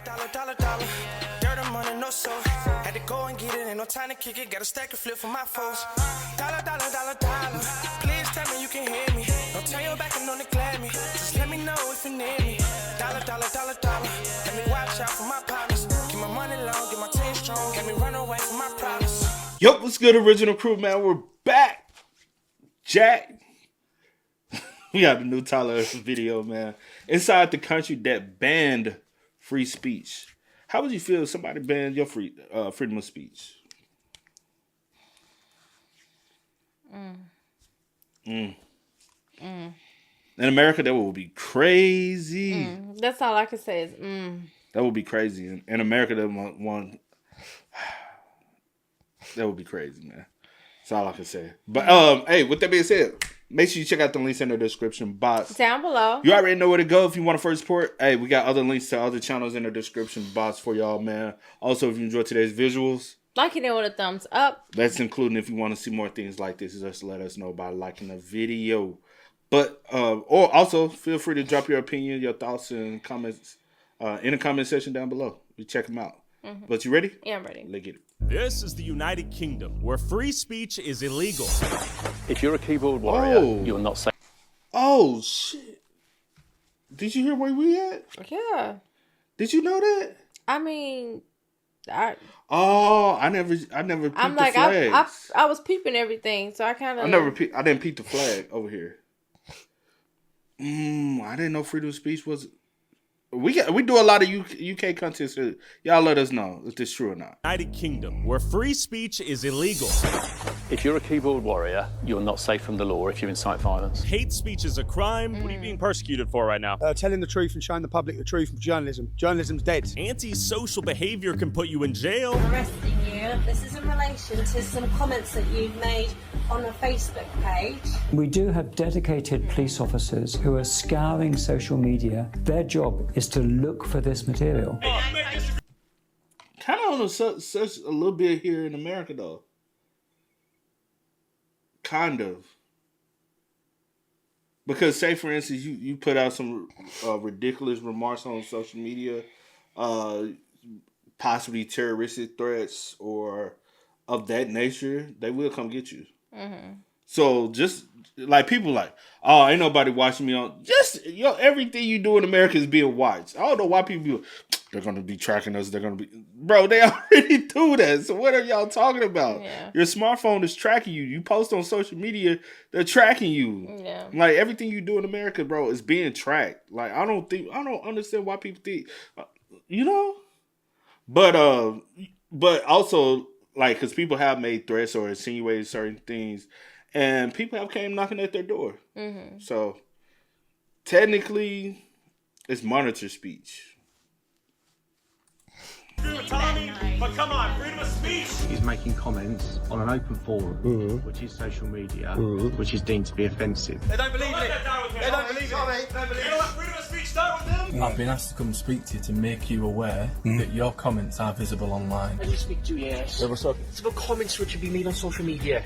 dollar. Dirt and money, no soul. Had to go and get it, ain't no time to kick it. Got a stack of flip for my foes. Dollar. Please tell me you can hear me. Don't turn your back and don't neglect me. Just let me know if you need me. Dollar. Let me watch out for my partners. Keep my money long, get my team strong. Let me run away from my problems. Yup, what's good, original crew, man? We're back. Jack. We got the new Tyler video, man. Inside the country that banned free speech. How would you feel if somebody banned your freedom of speech? In America, that would be crazy. That's all I can say is That would be crazy. In America, that one that would be crazy, man. That's all I can say. But hey, with that being said, make sure you check out the links in the description box. Down below. You already know where to go if you want to first support. Hey, we got other links to other channels in the description box for y'all, man. Also, if you enjoyed today's visuals, like it with a thumbs up. that's including if you want to see more things like this, just let us know by liking the video. But or also feel free to drop your opinion, your thoughts, and comments in the comment section down below. We check them out. But you ready? Yeah, I'm ready. Let's get it. This is the United Kingdom, where free speech is illegal. If you're a keyboard warrior, you're not safe. Oh shit! Did you hear where we at? Yeah. Did you know that? I mean, I never peeped I'm the like, flags. I was peeping everything, so I kind of. I didn't peep the flag over here. I didn't know freedom of speech was. We do a lot of UK content, so y'all let us know if this is true or not. United Kingdom, where free speech is illegal. If you're a keyboard warrior, you're not safe from the law if you incite violence. Hate speech is a crime. What are you being persecuted for right now? Telling the truth and showing the public the truth of journalism. Journalism's dead. Antisocial behavior can put you in jail. Arresting you. This is in relation to some comments that you've made on a Facebook page. We do have dedicated police officers who are scouring social media. Their job is to look for this material. Kind of on a such a little bit here in America, though. Kind of. Because, say, for instance, you put out some ridiculous remarks on social media, possibly terroristic threats or of that nature, they will come get you. So just like people like, oh, ain't nobody watching me on. Just everything you do in America is being watched. I don't know why people they're gonna be tracking us. They're gonna be, bro. They already do that. So what are y'all talking about? Yeah. Your smartphone is tracking you. You post on social media, they're tracking you. Yeah. Like everything you do in America, bro, is being tracked. Like I don't understand why people think, but also. Like, because people have made threats or insinuated certain things, and people have came knocking at their door. So, technically, it's monitor speech. Tommy, but come on, freedom of speech. He's making comments on an open forum, which is social media, which is deemed to be offensive. They don't believe it. They don't believe it. You know what freedom of speech start with them? I've been asked to come speak to you to make you aware that your comments are visible online. When you speak to yes. It's about comments which have been made on social media.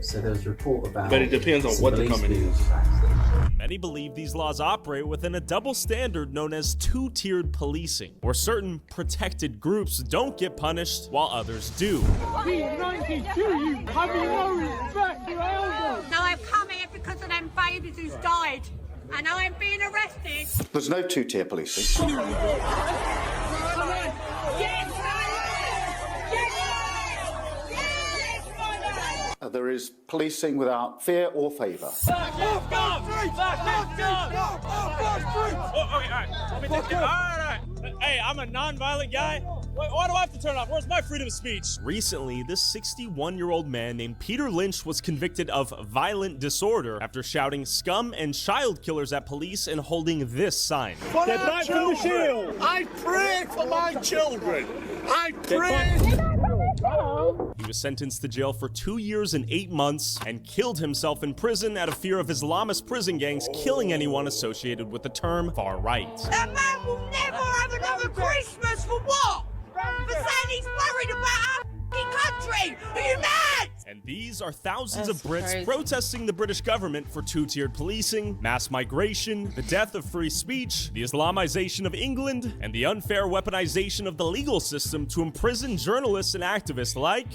So there's a report about. But it depends on what the comment is. Many believe these laws operate within a double standard known as two-tiered policing, where certain protected groups don't get punished while others do. Now I've come here because of them babies who's died, and I'm being arrested. There's no two-tier policing. There is policing without fear or favour. Hey, I'm a non-violent guy. Why do I have to turn off? Where's my freedom of speech? Recently, this 61-year-old man named Peter Lynch was convicted of violent disorder after shouting "scum" and "child killers" at police and holding this sign. Get back from the shield! I pray for my children! I pray! He was sentenced to jail for 2 years and 8 months and killed himself in prison out of fear of Islamist prison gangs killing anyone associated with the term far right. That man will never have another Christmas for what? For saying he's worried about our country! Are you mad? And these are thousands That's of Brits crazy. protesting the British government for two-tiered policing, mass migration, the death of free speech, the Islamization of England, and the unfair weaponization of the legal system to imprison journalists and activists like...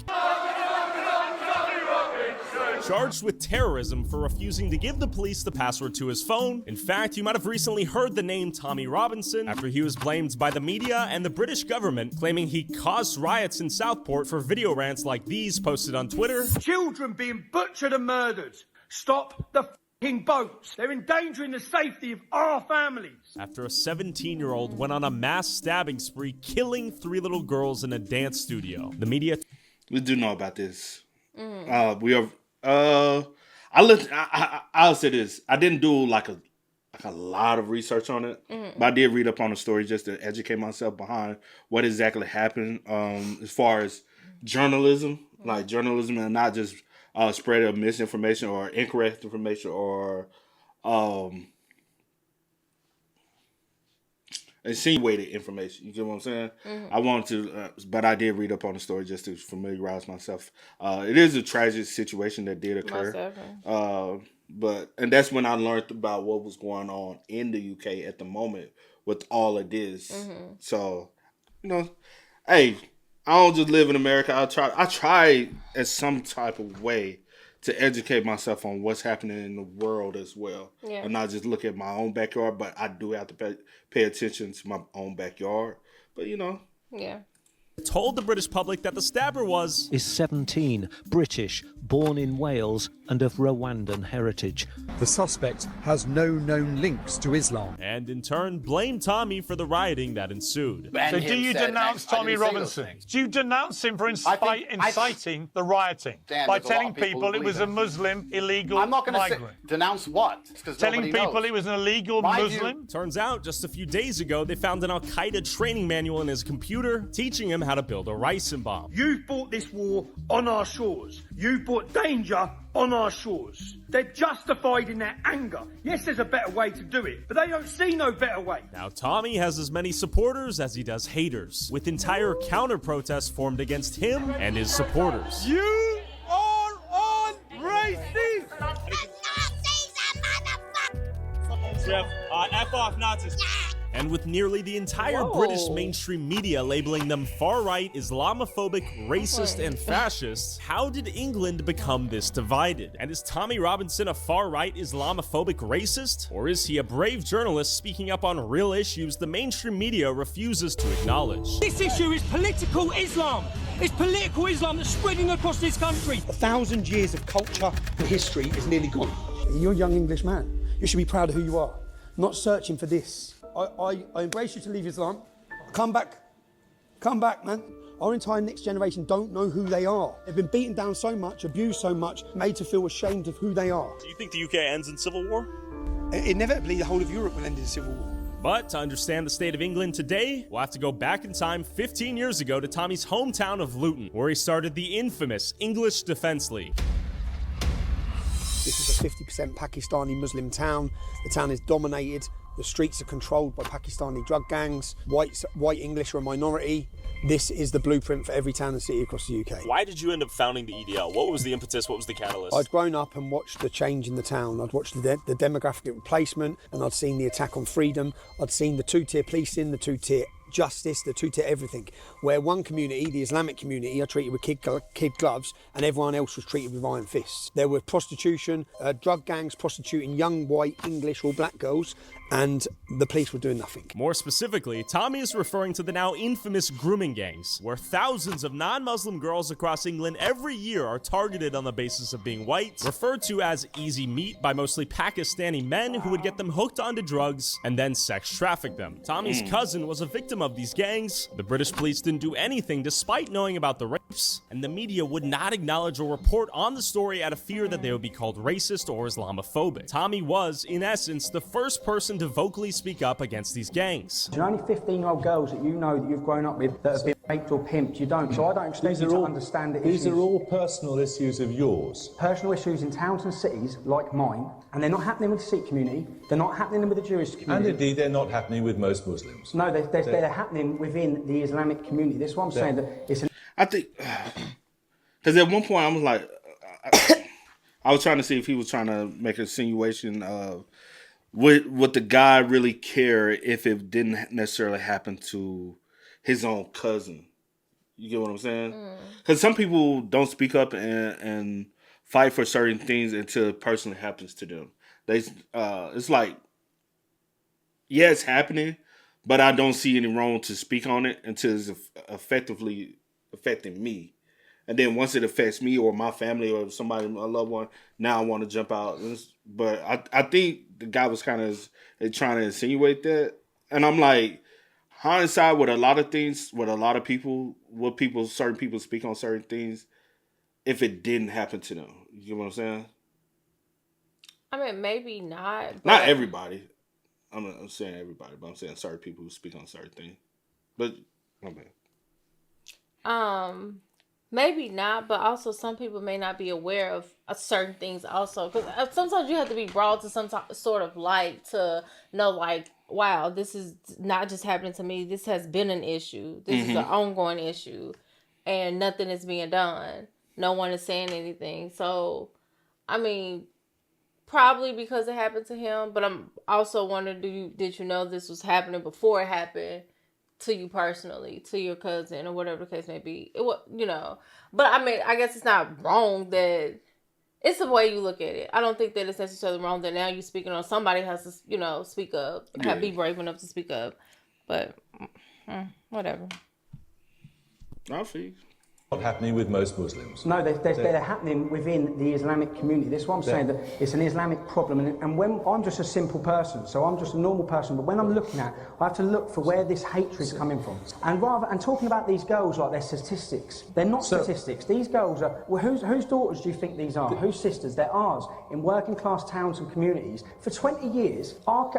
charged with terrorism for refusing to give the police the password to his phone. In fact, you might have recently heard the name Tommy Robinson after he was blamed by the media and the British government, claiming he caused riots in Southport for video rants like these posted on Twitter. Children being butchered and murdered. Stop the f***ing boats. They're endangering the safety of our families. After a 17-year-old went on a mass stabbing spree, killing 3 little girls in a dance studio. The media... We do know about this. We are... I'll say this. I didn't do like a lot of research on it, but I did read up on the story just to educate myself behind what exactly happened. As far as journalism, like journalism, and not just spread of misinformation or incorrect information or insinuated information. You get what I'm saying? I wanted to, but I did read up on the story just to familiarize myself. It is a tragic situation that did occur. And that's when I learned about what was going on in the UK at the moment with all of this. So, hey, I don't just live in America. I try in some type of way to educate myself on what's happening in the world as well. Yeah. And not just look at my own backyard, but I do have to pay attention to my own backyard. But, Yeah. told the British public that the stabber is 17, British, born in Wales and of Rwandan heritage. The suspect has no known links to Islam. And in turn blamed Tommy for the rioting that ensued. So do you denounce Tommy Robinson? Do you denounce him for inciting the rioting by telling people it was a Muslim illegal migrant? I'm not going to denounce what? Telling people it was an illegal Muslim? Turns out just a few days ago they found an Al-Qaeda training manual in his computer teaching him how to build a ricin bomb. You fought this war on our shores. You brought danger on our shores. They're justified in their anger. Yes, there's a better way to do it, but they don't see no better way. Now, Tommy has as many supporters as he does haters, with entire counter-protests formed against him and his supporters. You are on racist! Jeff, F off Nazis. And with nearly the entire British mainstream media labeling them far-right, Islamophobic, racist, and fascist, how did England become this divided? And is Tommy Robinson a far-right, Islamophobic racist? Or is he a brave journalist speaking up on real issues the mainstream media refuses to acknowledge? This issue is political Islam. It's political Islam that's spreading across this country. 1,000 years of culture and history is nearly gone. You're a young English man. You should be proud of who you are, not searching for this. I embrace you to leave Islam. Come back, man. Our entire next generation don't know who they are. They've been beaten down so much, abused so much, made to feel ashamed of who they are. Do you think the UK ends in civil war? Inevitably, the whole of Europe will end in civil war. But to understand the state of England today, we'll have to go back in time 15 years ago to Tommy's hometown of Luton, where he started the infamous English Defence League. This is a 50% Pakistani Muslim town. The town is dominated. The streets are controlled by Pakistani drug gangs. White English are a minority. This is the blueprint for every town and city across the UK. Why did you end up founding the EDL? What was the impetus? What was the catalyst? I'd grown up and watched the change in the town. I'd watched the demographic replacement, and I'd seen the attack on freedom. I'd seen the two-tier policing, the two-tier justice, the two-tier everything, where one community, the Islamic community, are treated with kid gloves and everyone else was treated with iron fists. There were prostitution, drug gangs prostituting young white English or black girls, and the police were doing nothing. More specifically, Tommy is referring to the now infamous grooming gangs, where thousands of non-Muslim girls across England every year are targeted on the basis of being white, referred to as easy meat by mostly Pakistani men who would get them hooked onto drugs and then sex traffic them. Tommy's cousin was a victim of these gangs. The British police didn't do anything despite knowing about the rapes, and the media would not acknowledge or report on the story out of fear that they would be called racist or Islamophobic. Tommy was, in essence, the first person to vocally speak up against these gangs. There are only 15-year-old girls that you know that you've grown up with that have been raped or pimped. You don't, so I don't expect you to understand the issues. These are all personal issues of yours. Personal issues in towns and cities like mine, and they're not happening with the Sikh community, they're not happening with the Jewish community. And indeed, they're not happening with most Muslims. No, they're happening within the Islamic community. That's what I'm saying. That it's I think, because at one point I was like, I was trying to see if he was trying to make an insinuation of would the guy really care if it didn't necessarily happen to his own cousin. You get what I'm saying? Because some people don't speak up and fight for certain things until it personally happens to them. It's like, yeah, it's happening, but I don't see any wrong to speak on it until it's effectively affecting me. And then once it affects me or my family or somebody, a loved one, now I want to jump out. But I think the guy was kind of trying to insinuate that. And I'm like, hindsight with a lot of things, with a lot of people, certain people speak on certain things, if it didn't happen to them. You get what I'm saying? I mean, maybe not. But... Not everybody. I'm saying everybody, but I'm saying certain people who speak on certain things. But, my bad. Maybe not, but also some people may not be aware of certain things also. Because sometimes you have to be brought to some sort of light to know, like, wow, this is not just happening to me. This has been an issue. This is an ongoing issue. And nothing is being done. No one is saying anything. So, I mean, probably because it happened to him. But I'm also wondering, did you know this was happening before it happened? To you personally, to your cousin, or whatever the case may be. But I mean, I guess it's not wrong that it's the way you look at it. I don't think that it's necessarily wrong that now you're speaking on somebody has to, speak up, be brave enough to speak up. But whatever. I'll see. Not happening with most Muslims. No, they're happening within the Islamic community. That's what I'm saying, that it's an Islamic problem. And when I'm just a simple person, so I'm just a normal person, but when I'm looking at, I have to look for where this hatred is coming from. And talking about these girls like they're statistics, they're not statistics. These girls are, well, whose daughters do you think these are? Whose sisters? They're ours. In working class towns and communities, for 20 years, our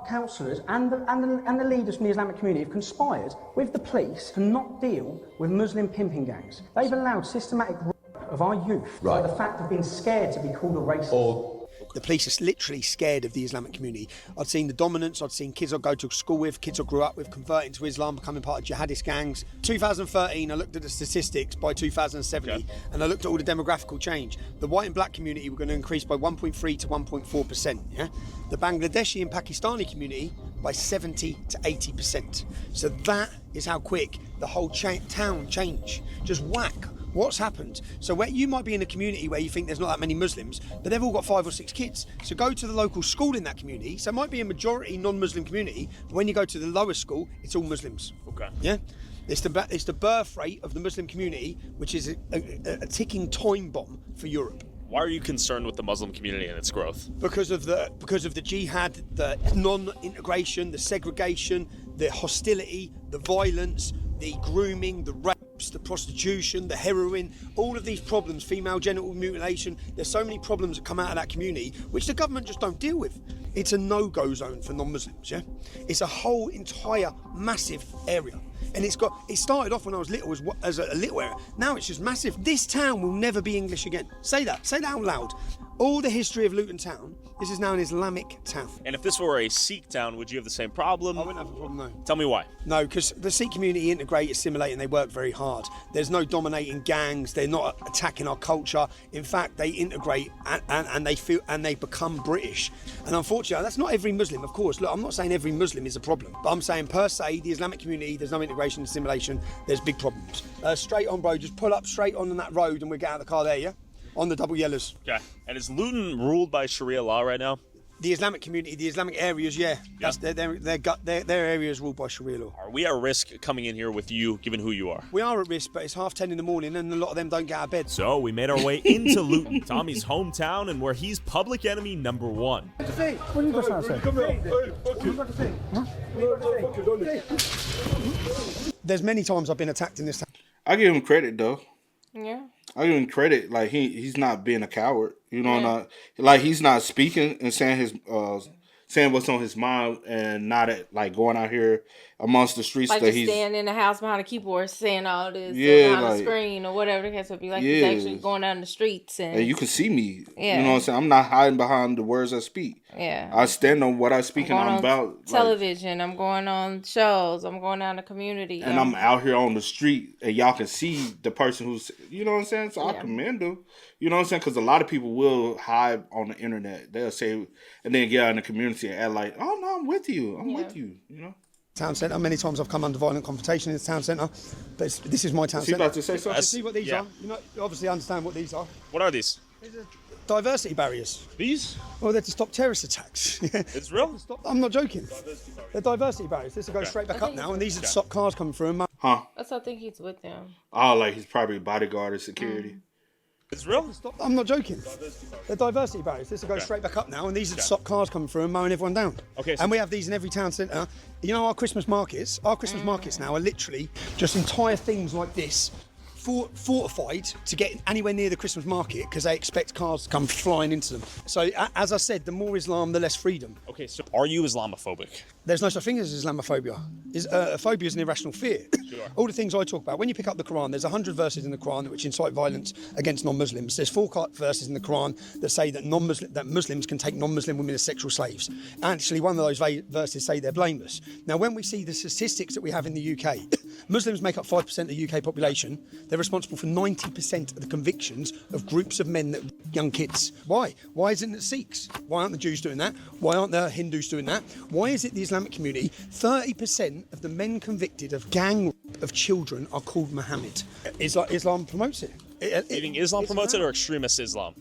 counsellors and the leaders from the Islamic community have conspired with the police to not deal with Muslim pimping gangs. They've allowed systematic rape of our youth by the fact of being scared to be called a racist. The police are literally scared of the Islamic community. I'd seen the dominance, I'd seen kids I go to school with, kids I grew up with converting to Islam, becoming part of jihadist gangs. 2013, I looked at the statistics by 2070, and I looked at all the demographical change. The white and black community were going to increase by 1.3 to 1.4%. Yeah? The Bangladeshi and Pakistani community by 70 to 80%. So that is how quick the whole town changed. Just whack. What's happened? So where you might be in a community where you think there's not that many Muslims, but they've all got 5 or 6 kids. So go to the local school in that community. So it might be a majority non-Muslim community, but when you go to the lowest school, it's all Muslims. Okay. Yeah? It's the birth rate of the Muslim community, which is a ticking time bomb for Europe. Why are you concerned with the Muslim community and its growth? Because of the jihad, the non-integration, the segregation, the hostility, the violence, the grooming, the rapes, the prostitution, the heroin, all of these problems, female genital mutilation. There's so many problems that come out of that community which the government just don't deal with. It's a no-go zone for non-Muslims, yeah? It's a whole entire massive area. And it started off when I was little as a little area. Now it's just massive. This town will never be English again. Say that out loud. All the history of Luton Town, this is now an Islamic town. And if this were a Sikh town, would you have the same problem? I wouldn't have a problem, no. Tell me why. No, because the Sikh community integrate, assimilate, and they work very hard. There's no dominating gangs. They're not attacking our culture. In fact, they integrate and they become British. And unfortunately, that's not every Muslim, of course. Look, I'm not saying every Muslim is a problem, but I'm saying per se, the Islamic community, there's no integration, assimilation. There's big problems. Straight on, bro. Just pull up straight on that road, and we'll get out of the car there, yeah? On the double yellows. Okay. And is Luton ruled by Sharia law right now? The Islamic community, the Islamic areas, yeah. That's their areas ruled by Sharia law. Are we at risk coming in here with you, given who you are? We are at risk, but it's 10:30 in the morning, and a lot of them don't get out of bed. So we made our way into Luton, Tommy's hometown, and where he's public enemy number 1. What are you trying to say? There's many times I've been attacked in this town. I give him credit though. Yeah. I give him credit. Like he's not being a coward. You know, like he's not speaking and saying saying what's on his mind and not going out here amongst the streets like that just he's staying in the house behind a keyboard saying all this, Yeah, or behind like- the screen or whatever the case would be. Like Yeah. he's actually going out in the streets and you can see me. Yeah. You know what I'm saying? I'm not hiding behind the words I speak. Yeah. I stand on what I speak and going I'm on about. Like, television. I'm going on shows. I'm going out in the community. and I'm out here on the street and y'all can see the person who's, you know what I'm saying? So I commend them. You know what I'm saying? Because a lot of people will hide on the internet. They'll say, and then get out in the community and act like, oh no, I'm with you. I'm with you. You know? Town centre. Many times I've come under violent confrontation in the town centre, but this is my town Is he centre. about to say something? You see what these are? You know, you obviously understand what these are. What are these? Diversity barriers. These? Well, they're to stop terrorist attacks. It's real? I'm not joking. They're diversity barriers. This will go straight back up now, and these are to stop cars coming through. And Huh? That's I think he's with them. Oh, like he's probably a bodyguard or security. It's real? I'm not joking. They're diversity barriers. This will go straight back up now, and these are to stop cars coming through and mowing everyone down. Okay. And we have these in every town centre. You know, our Christmas markets now are literally just entire things like this, fortified to get anywhere near the Christmas market because they expect cars to come flying into them. So, as I said, the more Islam, the less freedom. Okay, so are you Islamophobic? There's no such thing as Islamophobia. Phobia is an irrational fear. Sure. All the things I talk about, when you pick up the Quran, there's 100 verses in the Quran which incite violence against non-Muslims. There's 4 verses in the Quran that say that Muslims can take non-Muslim women as sexual slaves. Actually, one of those verses say they're blameless. Now, when we see the statistics that we have in the UK, Muslims make up 5% of the UK population. They're responsible for 90% of the convictions of groups of men that young kids. Why? Why isn't it Sikhs? Why aren't the Jews doing that? Why aren't the Hindus doing that? Why is it the Islamic community? 30% of the men convicted of gang rape of children are called Muhammad. Islam promotes it. You think Islam promotes it or extremist Islam?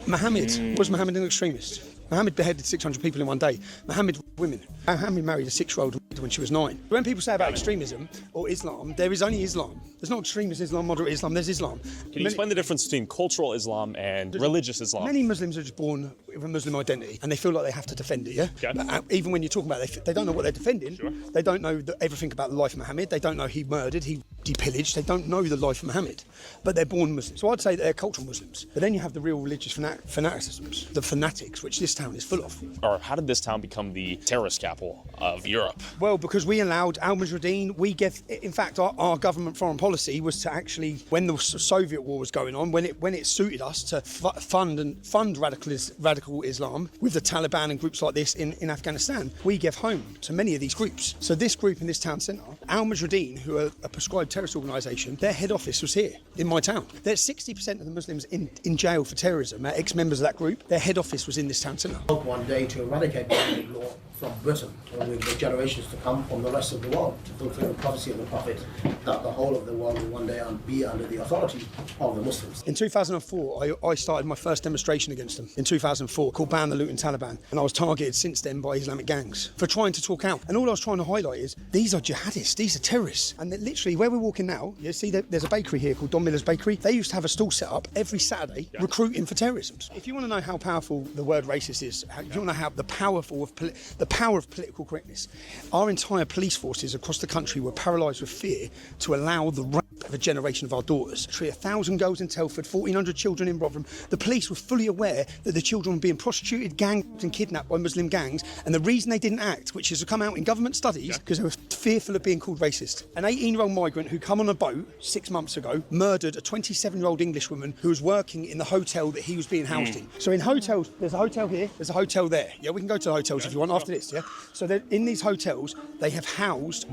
Muhammad. Was Muhammad an extremist? Muhammad beheaded 600 people in one day. Muhammad women. Muhammad married a 6-year-old when she was 9. When people say about extremism or Islam, there is only Islam. There's not extremist Islam, moderate Islam, there's Islam. Can you explain the difference between cultural Islam and religious Islam? Many Muslims are just born with a Muslim identity and they feel like they have to defend it, yeah? Okay. But even when you're talking about it, they don't know what they're defending. Sure. They don't know everything about the life of Muhammad. They don't know he murdered, he pillaged. They don't know the life of Muhammad. But they're born Muslims. So I'd say that they're cultural Muslims. But then you have the real religious fanaticisms, the fanatics, which this town is full of. Or how did this town become the terrorist capital of Europe? Well, because we allowed Al-Mujahideen, in fact, our government foreign policy was to actually, when the Soviet war was going on, when it suited us to fund radical Islam with the Taliban and groups like this in Afghanistan, we gave home to many of these groups. So this group in this town centre, Al-Mujahideen, who are a prescribed terrorist organisation, their head office was here in my town. There's 60% of the Muslims in jail for terrorism, ex-members of that group. Their head office was in this town centre. One day to eradicate Islamic law from Britain and with the generations to come from the rest of the world, to fulfill the prophecy of the Prophet that the whole of the world will one day be under the authority of the Muslims. In 2004, I started my first demonstration against them in 2004 called Ban the Looting Taliban, and I was targeted since then by Islamic gangs for trying to talk out. And all I was trying to highlight is these are jihadists, these are terrorists. And literally where we're walking now, you see there's a bakery here called Don Miller's Bakery. They used to have a stall set up every Saturday recruiting for terrorism. If you want to know how powerful the word racist is, if you want to know how the power of political correctness, our entire police forces across the country were paralysed with fear to allow the rape of a generation of our daughters. 1,000 girls in Telford, 1,400 children in Rotherham. The police were fully aware that the children were being prostituted, ganged and kidnapped by Muslim gangs, and the reason they didn't act, which has come out in government studies, because they were fearful of being called racist. An 18-year-old migrant who come on a boat 6 months ago murdered a 27-year-old Englishwoman who was working in the hotel that he was being housed in. So in hotels, there's a hotel here, there's a hotel there. Yeah, we can go to the hotels if you want after this, yeah? So in these hotels, they have housed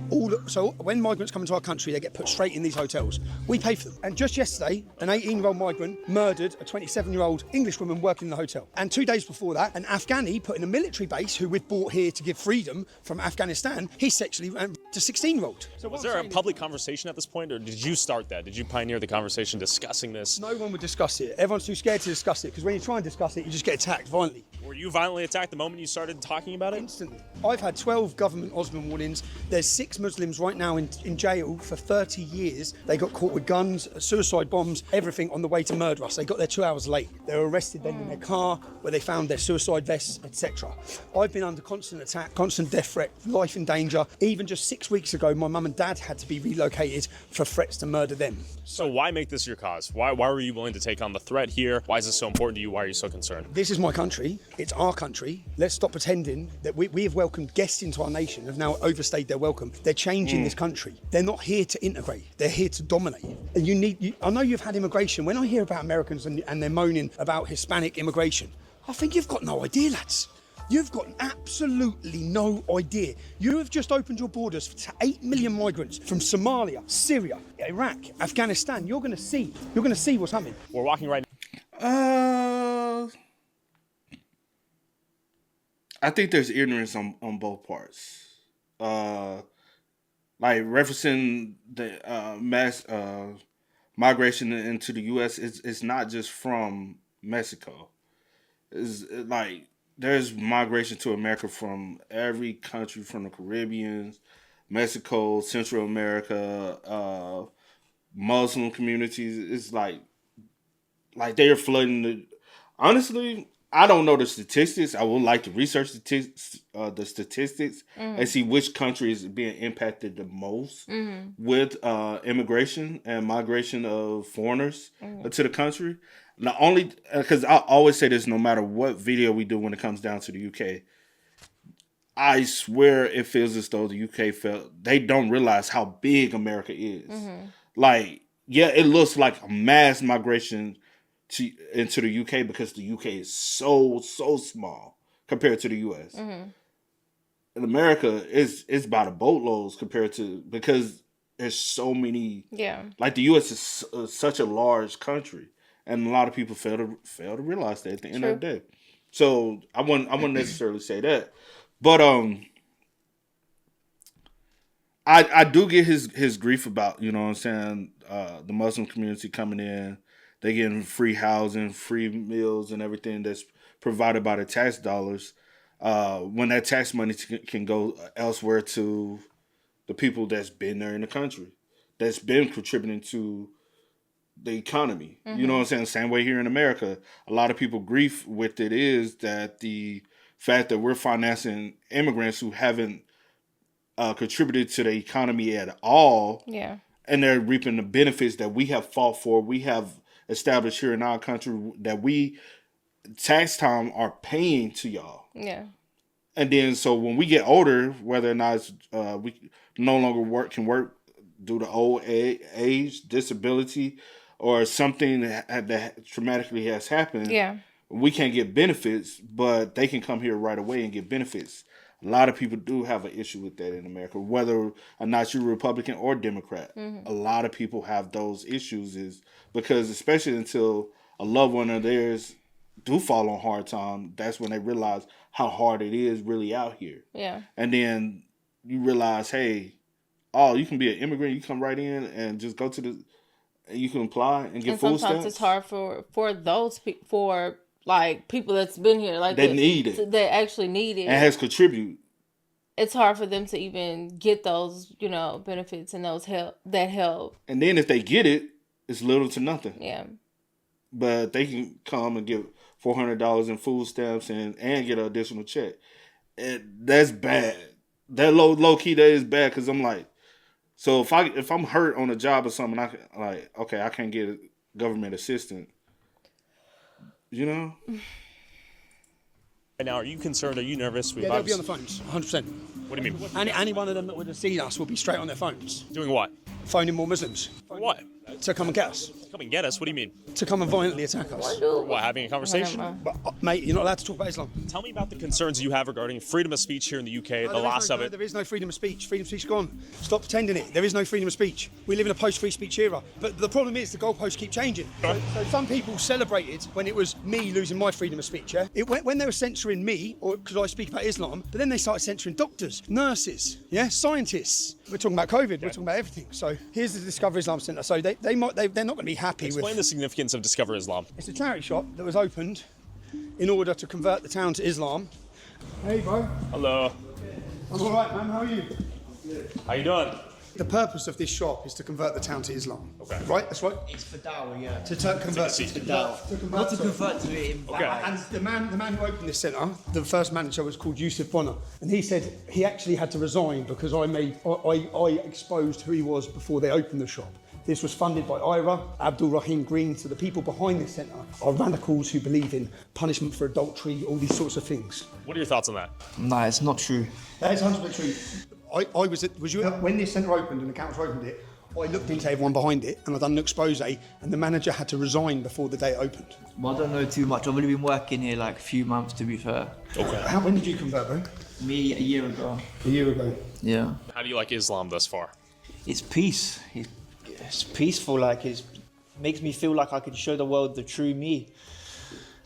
so when migrants come into our country, they get put straight in these hotels. We pay for them. And just yesterday, an 18-year-old migrant murdered a 27-year-old Englishwoman working in the hotel. And 2 days before that, an Afghani put in a military base who we've brought here to give freedom from Afghanistan, he sexually raped a 16-year-old. So was there a public conversation at this point, or did you start that? Did you pioneer the conversation discussing this? No one would discuss it. Everyone's too scared to discuss it, because when you try and discuss it, you just get attacked violently. Were you violently attacked the moment you started talking about it? Instantly. I've had 12 government Osman warnings. There's 6 Muslims right now in jail for 30 years. They got caught with guns, suicide bombs, everything on the way to murder us. They got there 2 hours late. They were arrested then in their car, where they found their suicide vests, etc. I've been under constant attack, constant death threat, life in danger. Even just 6 weeks ago, my mum and dad had to be relocated for threats to murder them. So why make this your cause? Why were you willing to take on the threat here? Why is this so important to you? Why are you so concerned? This is my country. It's our country. Let's stop pretending that we have welcomed guests into our nation, have now overstayed their welcome. They're changing this country. They're not here to integrate. They're here to dominate. And I know you've had immigration. When I hear about Americans and they're moaning about Hispanic immigration, I think you've got no idea, lads. You've got absolutely no idea. You have just opened your borders to 8 million migrants from Somalia, Syria, Iraq, Afghanistan. You're going to see what's happening. We're walking right now. I think there's ignorance on both parts. Like referencing the mass migration into the U.S. It's not just from Mexico. It's like there's migration to America from every country, from the Caribbean, Mexico, Central America, Muslim communities. It's like they are flooding honestly, I don't know the statistics. I would like to research the statistics and see which country is being impacted the most with immigration and migration of foreigners to the country. Not only because I always say this, no matter what video we do when it comes down to the UK, I swear it feels as though the UK they don't realize how big America is. Like, yeah, it looks like a mass migration into the UK because the UK is so small compared to the US. In America, it's by the boatloads compared to, because there's so many. Yeah, like the US is such a large country. And a lot of people fail to realize that at the end of the day. So I wouldn't necessarily say that, but I do get his grief about, you know what I'm saying, the Muslim community coming in, they getting free housing, free meals, and everything that's provided by the tax dollars. When that tax money can go elsewhere to the people that's been there in the country, that's been contributing to the economy. You know what I'm saying? Same way here in America. A lot of people grief with it is that the fact that we're financing immigrants who haven't contributed to the economy at all. Yeah. And they're reaping the benefits that we have fought for. We have established here in our country that we tax time are paying to y'all. Yeah. And then so when we get older, whether or not we no longer can work due to old age, disability, or something that traumatically has happened, we can't get benefits, but they can come here right away and get benefits. A lot of people do have an issue with that in America, whether or not you're Republican or Democrat. A lot of people have those issues is because, especially until a loved one of theirs do fall on hard time, that's when they realize how hard it is really out here. Yeah. And then you realize, hey, you can be an immigrant. You come right in and just go to you can apply and get food stamps. Sometimes it's hard for those for like people that's been here, like they need it. They actually need it and has contributed. It's hard for them to even get those, benefits and that help. And then if they get it, it's little to nothing. Yeah. But they can come and get $400 in food stamps and get an additional check. And that's bad. That low key, that is bad because I'm like, so if I'm hurt on a job or something, I can't get government assistance. Right now, are you concerned? Are you nervous? They'll be on the phones, 100%. What do you mean? Any one of them that would have seen us will be straight on their phones. Doing what? Phoning more Muslims. For what? To come and get us. Come and get us? What do you mean? To come and violently attack us. What, having a conversation? But, mate, you're not allowed to talk about Islam. Tell me about the concerns you have regarding freedom of speech here in the UK, the loss of it. There is no freedom of speech. Freedom of speech is gone. Stop pretending it. There is no freedom of speech. We live in a post-free speech era. But the problem is the goalposts keep changing. So some people celebrated when it was me losing my freedom of speech, yeah? When they were censoring me, or because I speak about Islam, but then they started censoring doctors, nurses, scientists. We're talking about COVID. We're talking about everything. So here's the Discover Islam Centre. So they're not going to be happy with... Explain the significance of Discover Islam. It's a charity shop that was opened in order to convert the town to Islam. Hey, bro. Hello. I'm all right, man. How are you? How you doing? The purpose of this shop is to convert the town to Islam. Okay. Right? That's right? It's for dawah, yeah. To convert to Not to convert to it in And the man who opened this centre, the first manager was called Yusuf Bonner, and he said he actually had to resign because I exposed who he was before they opened the shop. This was funded by IRA, Abdul Rahim Green, so the people behind this centre are radicals who believe in punishment for adultery, all these sorts of things. What are your thoughts on that? No, it's not true. That is 100% true. Was you when this centre opened and the council opened it, I looked into everyone behind it and I done an expose, and the manager had to resign before the day it opened. Well, I don't know too much. I've only been working here like a few months, to be fair. Okay. When did you convert, bro? Me, a year ago. A year ago? Yeah. How do you like Islam thus far? It's peace. It's peaceful, like it makes me feel like I can show the world the true me.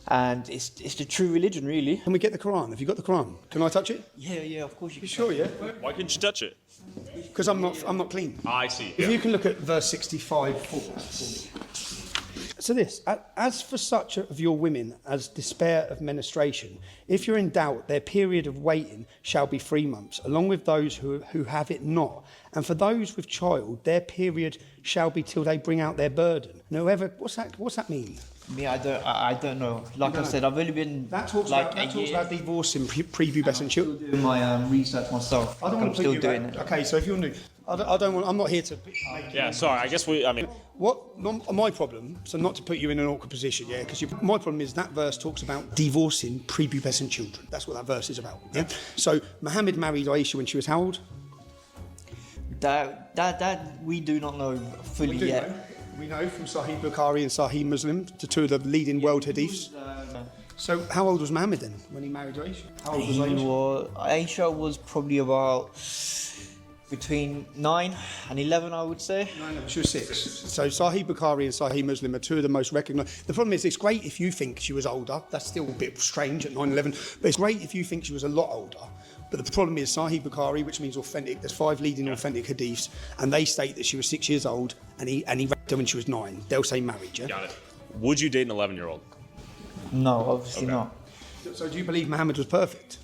And it's the true religion, really. Can we get the Quran? Have you got the Quran? Can I touch it? Yeah, of course you can. Sure, yeah? Why couldn't you touch it? Because I'm not clean. I see. If you can look at verse 65. So this, as for such of your women as despair of menstruation, if you're in doubt, their period of waiting shall be 3 months, along with those who have it not. And for those with child, their period shall be till they bring out their burden. And whoever, what's that mean? Me, I don't know. Like I said, I've only been that talks about divorcing prepubescent children. Doing my research myself. I don't want to still put you doing it. Okay, so if you're new, I'm not here to. Yeah, sorry. I guess my problem? So not to put you in an awkward position, yeah. Because my problem is that verse talks about divorcing prepubescent children. That's what that verse is about. Yeah. So Muhammad married Aisha when she was how old? That we do not know fully yet. We know from Sahih Bukhari and Sahih Muslim, the two of the leading world hadiths. So how old was Muhammad then when he married Aisha? How old was Aisha? Aisha was probably about between 9 and 11, I would say. She was 6. So Sahih Bukhari and Sahih Muslim are two of the most recognised. The problem is, it's great if you think she was older. That's still a bit strange at 9, 11. But it's great if you think she was a lot older. But the problem is Sahih Bukhari, which means authentic. There's 5 leading authentic hadiths, and they state that she was 6 years old, and he raped her when she was 9. They'll say marriage. Yeah. Got it. Would you date an 11-year-old? No, obviously not. So do you believe Muhammad was perfect?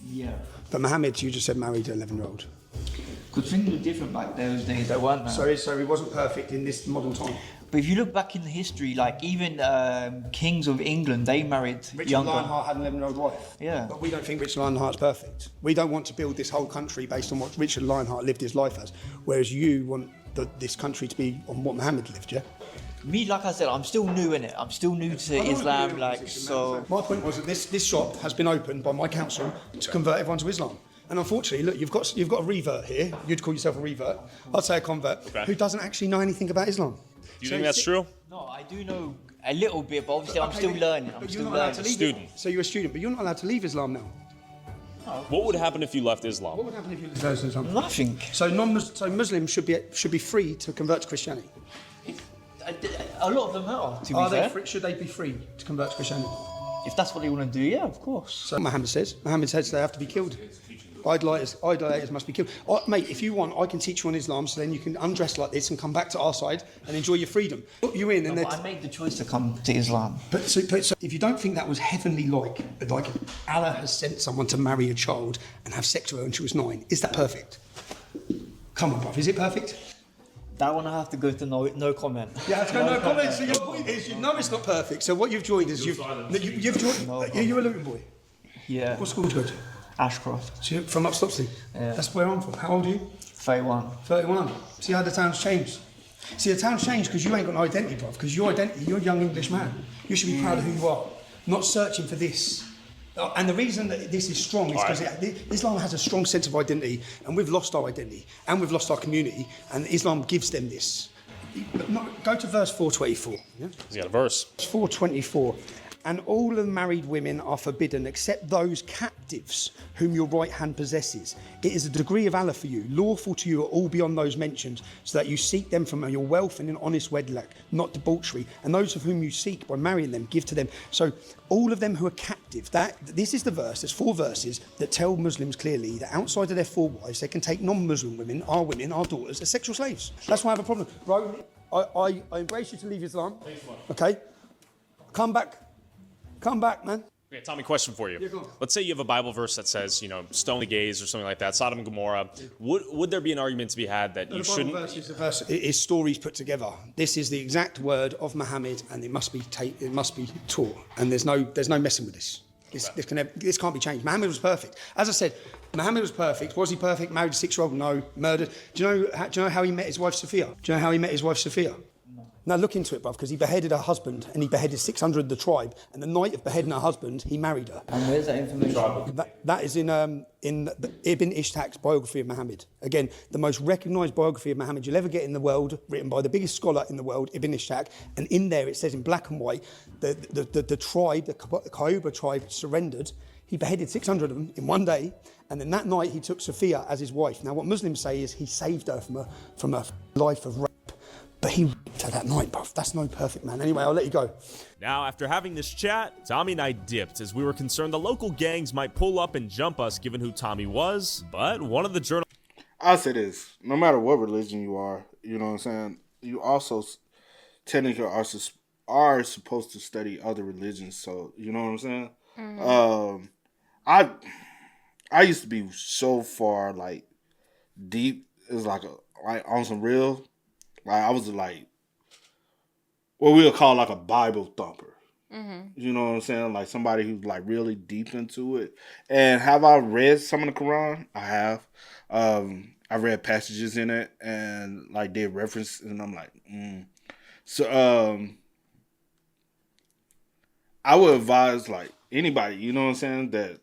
Yeah. But Muhammad, you just said married an 11-year-old. Because things were different back those days, they weren't they? So he wasn't perfect in this modern time. But if you look back in the history, like even kings of England, they married younger. Richard Lionheart had an 11-year-old wife. Yeah. But we don't think Richard Lionheart's perfect. We don't want to build this whole country based on what Richard Lionheart lived his life as, whereas you want this country to be on what Muhammad lived, yeah? Me, like I said, I'm still new in it. I'm still new to Islam, so... My point was that this shop has been opened by my council to convert everyone to Islam. And unfortunately, look, you've got a revert here. You'd call yourself a revert. I'd say a convert who doesn't actually know anything about Islam. Do you think that's true? No, I do know a little bit, but obviously I'm still learning. I'm still learning. Student. So you're a student, but you're not allowed to leave Islam now. What would happen if you left Islam? What would happen if you left Islam? Nothing. So Muslims should be free to convert to Christianity. A lot of them are. To be fair. Should they be free to convert to Christianity? If that's what they want to do, yeah, of course. So Muhammad says they have to be killed. Idolaters must be killed. Mate, if you want, I can teach you on Islam, so then you can undress like this and come back to our side and enjoy your freedom. Put you in, and I made the choice to come to Islam. But if you don't think that was heavenly, like Allah has sent someone to marry a child and have sex with her when she was 9, is that perfect? Come on, bruv, is it perfect? That one I have to go to no comment. Yeah, let's go no comment. So your point is, you know it's not perfect. So what you've joined is you've joined. You're a Luton boy. Yeah. What school did you go to? Ashcroft. So you're from up Stopsley? Yeah. That's where I'm from. How old are you? 31. 31. See how the town's changed? See, the town's changed because you ain't got an identity, bruv. Because your identity, you're a young English man. You should be proud of who you are, not searching for this. And the reason that this is strong is because Islam has a strong sense of identity, and we've lost our identity, and we've lost our community, and Islam gives them this. Go to verse 424. Yeah? He's got a verse. 424. And all the married women are forbidden except those captives whom your right hand possesses. It is a degree of Allah for you, lawful to you are all beyond those mentioned, so that you seek them from your wealth and in honest wedlock, not debauchery. And those of whom you seek by marrying them, give to them. So all of them who are captive, this is the verse, there's 4 verses that tell Muslims clearly that outside of their 4 wives, they can take non-Muslim women, our daughters, as sexual slaves. That's why I have a problem. Right, I embrace you to leave Islam. Okay? Come back, man. Okay, Tommy, question for you. Let's say you have a Bible verse that says, stone the gays or something like that, Sodom and Gomorrah. Would there be an argument to be had that you shouldn't? The Bible verse is the verse. It is stories put together. This is the exact word of Muhammad, and it must be taught. And there's no messing with this. This can't be changed. Muhammad was perfect. As I said, Muhammad was perfect. Was he perfect? Married a 6-year-old? No. Murdered. Do you know how he met his wife Sophia? Do you know how he met his wife Sophia? No, look into it, bruv, because he beheaded her husband and he beheaded 600 of the tribe. And the night of beheading her husband, he married her. And where's that information? That is in the Ibn Ishaq's biography of Muhammad. Again, the most recognised biography of Muhammad you'll ever get in the world, written by the biggest scholar in the world, Ibn Ishaq. And in there it says in black and white, the tribe, the Ka'uba tribe surrendered. He beheaded 600 of them in one day. And then that night he took Sophia as his wife. Now what Muslims say is he saved her from a life of rape. But he raped her that night, bruv. That's no perfect man. Anyway, I'll let you go. Now, after having this chat, Tommy and I dipped as we were concerned the local gangs might pull up and jump us given who Tommy was. But one of the journalists... I'll say this. No matter what religion you are, you know what I'm saying, you also technically are supposed to study other religions. So, you know what I'm saying? Mm-hmm. I used to be so far, deep. It was on some real... I was what we'll call a Bible thumper. Mm-hmm. You know what I'm saying? Somebody who's really deep into it. And have I read some of the Quran? I have. I read passages in it and did reference, and I'm So I would advise anybody, you know what I'm saying, that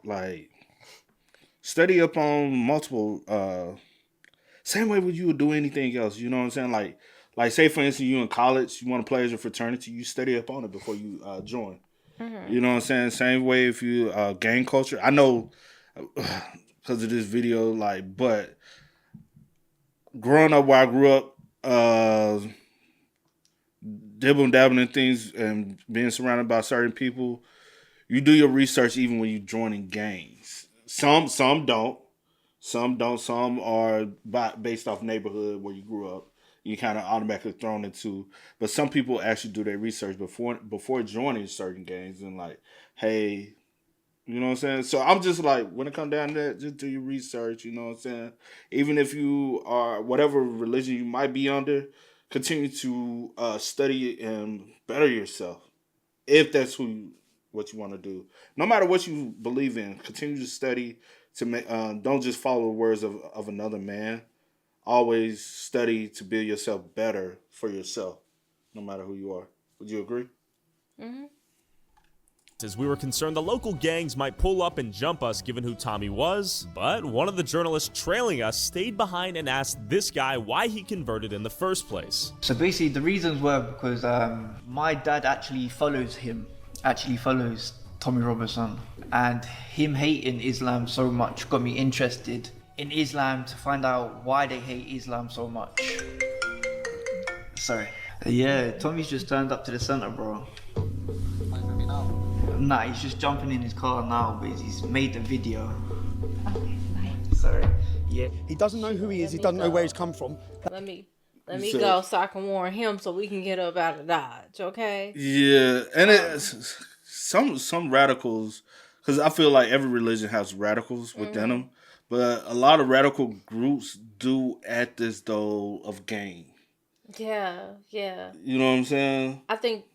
study up on multiple same way you would do anything else, you know what I'm saying? Say for instance, you in college, you want to play as a fraternity, you study up on it before you join. Mm-hmm. You know what I'm saying? Same way if you gang culture. I know because of this video, but growing up where I grew up, dabbling in things and being surrounded by certain people, you do your research even when you joining gangs. Some don't. Some don't. Some are based off neighborhood where you grew up. You kind of automatically thrown into. But some people actually do their research before joining certain gangs and hey, you know what I'm saying? So I'm just when it comes down to that, just do your research, you know what I'm saying? Even if you are, whatever religion you might be under, continue to study and better yourself. If that's what you want to do. No matter what you believe in, continue to study. To make, don't just follow the words of another man. Always study to build yourself better for yourself, no matter who you are. Would you agree? Mm-hmm. As we were concerned the local gangs might pull up and jump us given who Tommy was, but one of the journalists trailing us stayed behind and asked this guy why he converted in the first place. So basically the reasons were because my dad actually follows Tommy Robinson, and him hating Islam so much got me interested in Islam to find out why they hate Islam so much. Sorry. Yeah, Tommy's just turned up to the centre, bro. Nah, he's just jumping in his car now, but he's made the video. Okay, bye. Sorry. Yeah. He doesn't know who he is. He doesn't know where he's come from. Let me go so I can warn him so we can get up out of Dodge, okay? Yeah, and it's some radicals, because I feel like every religion has radicals within them, but a lot of radical groups do act as though of gang. Yeah. You know what I'm saying? I think.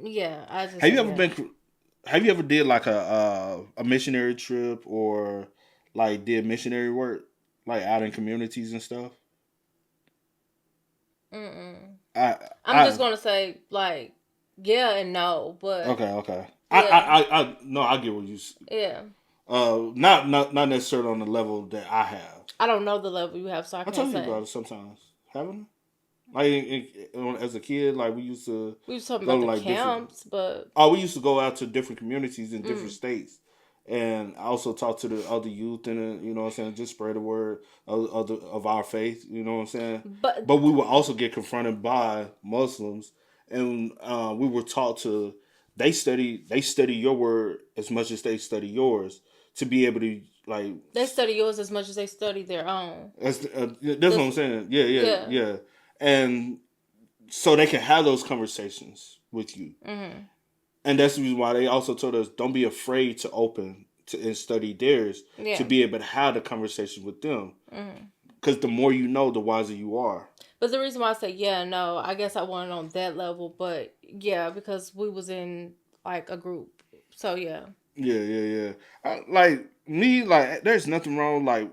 Yeah, Have you ever did a missionary trip or did missionary work out in communities and stuff? I'm just gonna say yeah and no, but okay. Yeah. I get what you. Yeah. Not necessarily on the level that I have. I don't know the level you have, so I can't say. I tell you about it sometimes. Haven't I? As a kid, we used to. We was talking about the camps, but we used to go out to different communities in different states, and I also talk to the other youth and you know what I'm saying, just spread the word of our faith. You know what I'm saying. But we would also get confronted by Muslims, and we were taught to. They study your word as much as they study yours to be able to They study yours as much as they study their own. That's what I'm saying. Yeah. And so they can have those conversations with you. Mm-hmm. And that's the reason why they also told us don't be afraid to open and study theirs to be able to have the conversation with them. Because the more you know, the wiser you are. But the reason why I say no, I guess I wasn't on that level, but because we was in like a group, so yeah. Like me, like there's nothing wrong. Like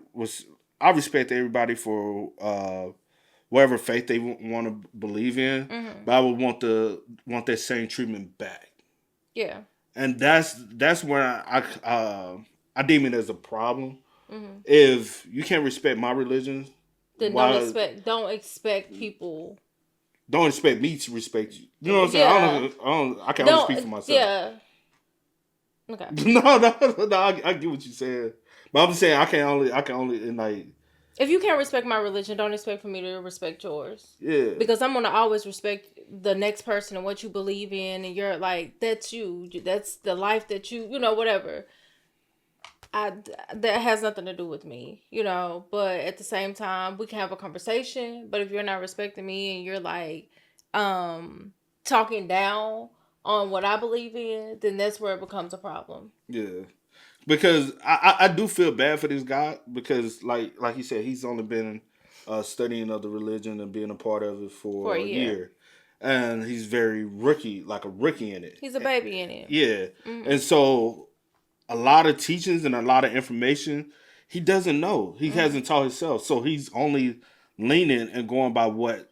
I respect everybody for whatever faith they want to believe in, but I would want that same treatment back. Yeah. And that's where I deem it as a problem. If you can't respect my religion, then don't expect people. Don't expect me to respect you. You know what I'm saying? I can only speak for myself. Yeah. Okay. No, I get what you're saying, but I'm saying I can only like. If you can't respect my religion, don't expect for me to respect yours. Yeah. Because I'm gonna always respect the next person and what you believe in, and you're like, that's you. That's the life that you whatever. That has nothing to do with me, But at the same time, we can have a conversation. But if you're not respecting me and you're like, talking down on what I believe in, then that's where it becomes a problem. Yeah. Because I do feel bad for this guy because like he said, he's only been studying of the religion and being a part of it for a year. And he's very rookie in it. He's a baby in it. Yeah. And so a lot of teachings and a lot of information he doesn't know. He hasn't taught himself. So he's only leaning and going by what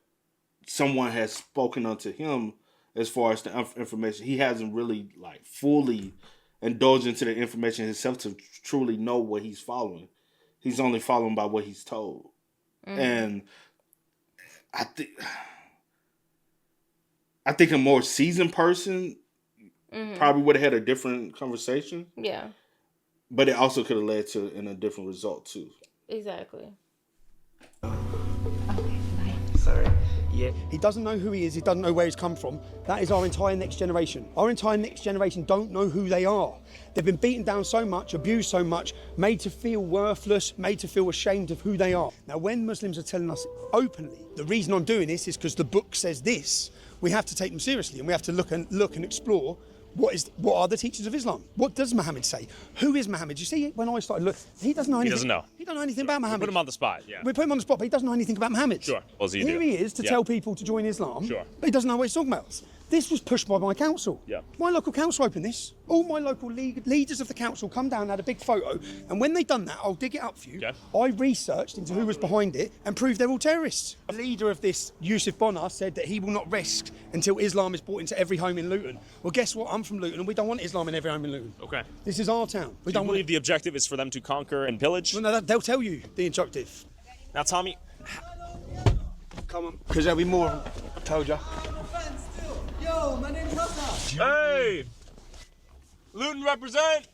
someone has spoken unto him as far as the information. He hasn't really fully indulge into the information himself to truly know what he's following. He's only following by what he's told. And I think a more seasoned person probably would have had a different conversation. Yeah. But it also could have led to a different result too. Exactly. Sorry. Yeah. He doesn't know who he is. He doesn't know where he's come from. That is our entire next generation. Our entire next generation don't know who they are. They've been beaten down so much, abused so much, made to feel worthless, made to feel ashamed of who they are. Now, when Muslims are telling us openly, the reason I'm doing this is because the book says this, we have to take them seriously and we have to look and explore what are the teachings of Islam? What does Muhammad say? Who is Muhammad? You see, when I started looking, he doesn't know anything. He doesn't know. He doesn't know anything about Muhammad. We put him on the spot, yeah. We put him on the spot, but he doesn't know anything about Muhammad. Sure. Well, so Here he is to tell people to join Islam. Sure. But he doesn't know what he's talking about. This was pushed by my council. Yeah. My local council opened this. All my local leaders of the council come down and had a big photo. And when they've done that, I'll dig it up for you. Okay. I researched into who was behind it and proved they're all terrorists. The leader of this, Yusuf Bonner, said that he will not rest until Islam is brought into every home in Luton. Well, guess what? I'm from Luton and we don't want Islam in every home in Luton. Okay. This is our town. Do you believe the objective is for them to conquer and pillage? Well, no, they'll tell you the objective. Now, Tommy. Come on. Because there'll be more of them. I told you. Yo, my name's Hassan. Hey! Luton represent!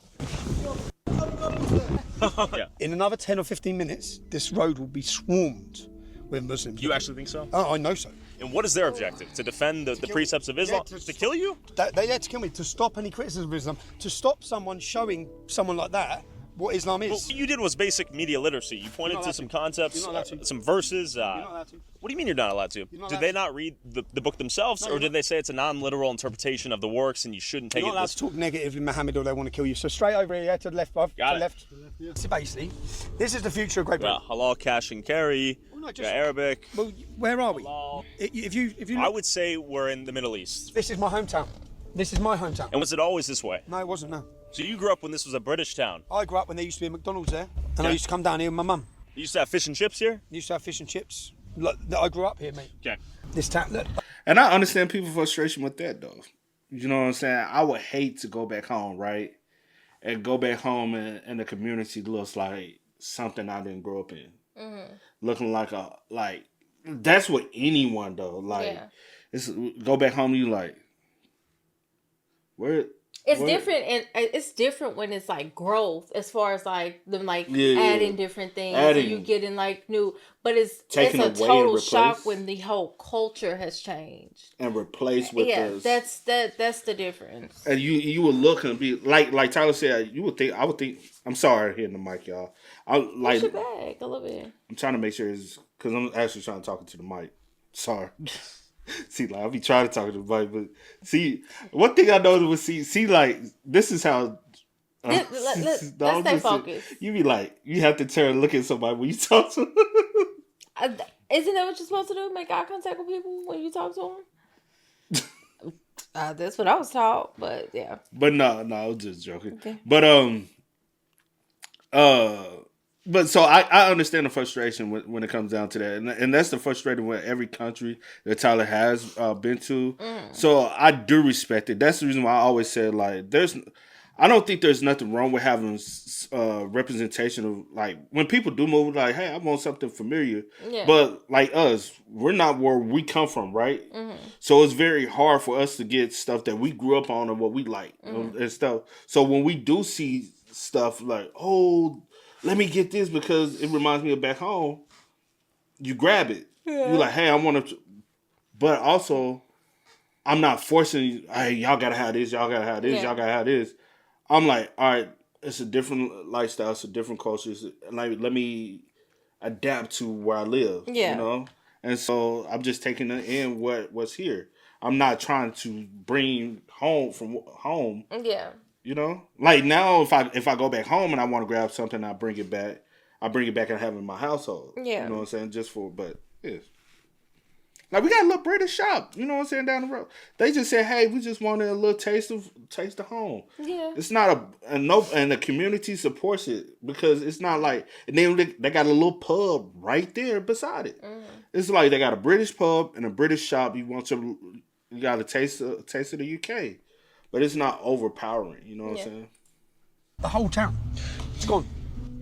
Yeah. In another 10 or 15 minutes, this road will be swarmed with Muslims. You actually think so? Oh, I know so. And what is their objective? To defend the precepts of Islam? Yeah, to kill you? They had to kill me, to stop any criticism of Islam, to stop someone showing someone like that what Islam is. Well, what you did was basic media literacy. You pointed to some concepts, some verses. You're not allowed to. What do you mean you're not allowed to? Did they not read the book themselves, or did they say it's a non-literal interpretation of the works and you shouldn't take it? You're not allowed to talk negatively of Muhammad or they want to kill you. So straight over here, to the left, bruv. Got to it. left. Yeah. So basically, this is the future of Great Britain. Halal, cash and carry. Arabic. Well, where are we? If you I would say we're in the Middle East. This is my hometown. This is my hometown. And was it always this way? No, it wasn't, no. So you grew up when this was a British town? I grew up when there used to be a McDonald's there, and I used to come down here with my mum. You used to have fish and chips here? Used to have fish and chips. Look, I grew up here, mate. Okay. This town, look. And I understand people's frustration with that, though. You know what I'm saying? I would hate to go back home, right? And go back home and the community looks like something I didn't grow up in. Mm-hmm. Looking like that's what anyone, though. It's go back home, you like, where... It's different, and it's different when it's like growth, as far as like them adding different things, and you getting like new. But it's a total shock when the whole culture has changed and replaced with that's the difference. And you would look and be like Tyler said, you would think. I would think. I'm sorry hitting the mic, y'all. Push it back a little bit. I'm trying to make sure it's because I'm actually trying to talk to the mic. Sorry. See, like I be trying to talk to everybody, but see, one thing I noticed was see, like this is how. Let's stay focused. You be like, you have to turn and look at somebody when you talk to them. Isn't that what you're supposed to do? Make eye contact with people when you talk to them? That's what I was taught, but yeah. But no, I was just joking. Okay. But so I understand the frustration when it comes down to that, and that's the frustration with every country that Tyler has been to. So I do respect it. That's the reason why I always said like I don't think there's nothing wrong with having representation of like when people do move like, hey, I want something familiar. Yeah. But like us, we're not where we come from, right? So it's very hard for us to get stuff that we grew up on and what we like and stuff. So when we do see stuff like, oh, let me get this because it reminds me of back home, you grab it. Yeah. You're like, hey, I want to, but also I'm not forcing you, hey, y'all gotta have this, y'all gotta have this, y'all gotta have this. I'm like, all right, it's a different lifestyle, it's a different culture. Like, let me adapt to where I live, you know? And so I'm just taking in what's here. I'm not trying to bring home from home. Yeah. You know? Like now, if I go back home and I want to grab something, I bring it back and have it in my household. Yeah. You know what I'm saying? But yes. Like we got a little British shop, you know what I'm saying, down the road. They just said, hey, we just wanted a little taste of home. Yeah. It's not and the community supports it because it's not like, and then they got a little pub right there beside it. It's like they got a British pub and a British shop. You got a taste of the UK, but it's not overpowering. You know what I'm saying? The whole town, it's gone.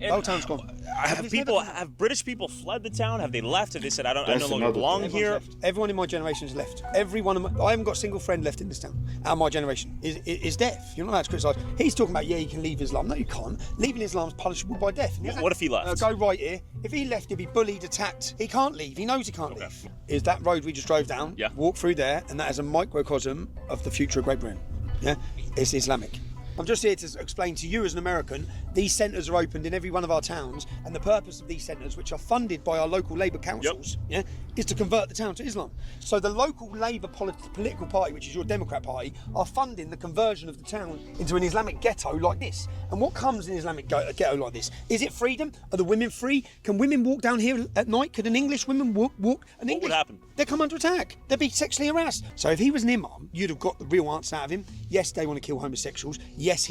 The whole town's gone. Have British people fled the town? Have they left? Have they said, I no longer belong here? Left. Everyone in my generation's left. I haven't got a single friend left in this town. Out of my generation is deaf. You're not allowed to criticise. He's talking about, you can leave Islam. No, you can't. Leaving Islam is punishable by death. What if he left? Go right here. If he left, he'd be bullied, attacked. He can't leave. He knows he can't leave. Is that road we just drove down? Yeah. Walk through there, and that is a microcosm of the future of Great Britain. Yeah, it's Islamic. I'm just here to explain to you as an American, these centres are opened in every one of our towns, and the purpose of these centres, which are funded by our local Labour councils, is to convert the town to Islam. So the local Labour political party, which is your Democrat party, are funding the conversion of the town into an Islamic ghetto like this. And what comes in an Islamic ghetto like this? Is it freedom? Are the women free? Can women walk down here at night? Could an English woman walk? What would happen? They come under attack. They'd be sexually harassed. So if he was an imam, you'd have got the real answer out of him. Yes, they want to kill homosexuals. Yes,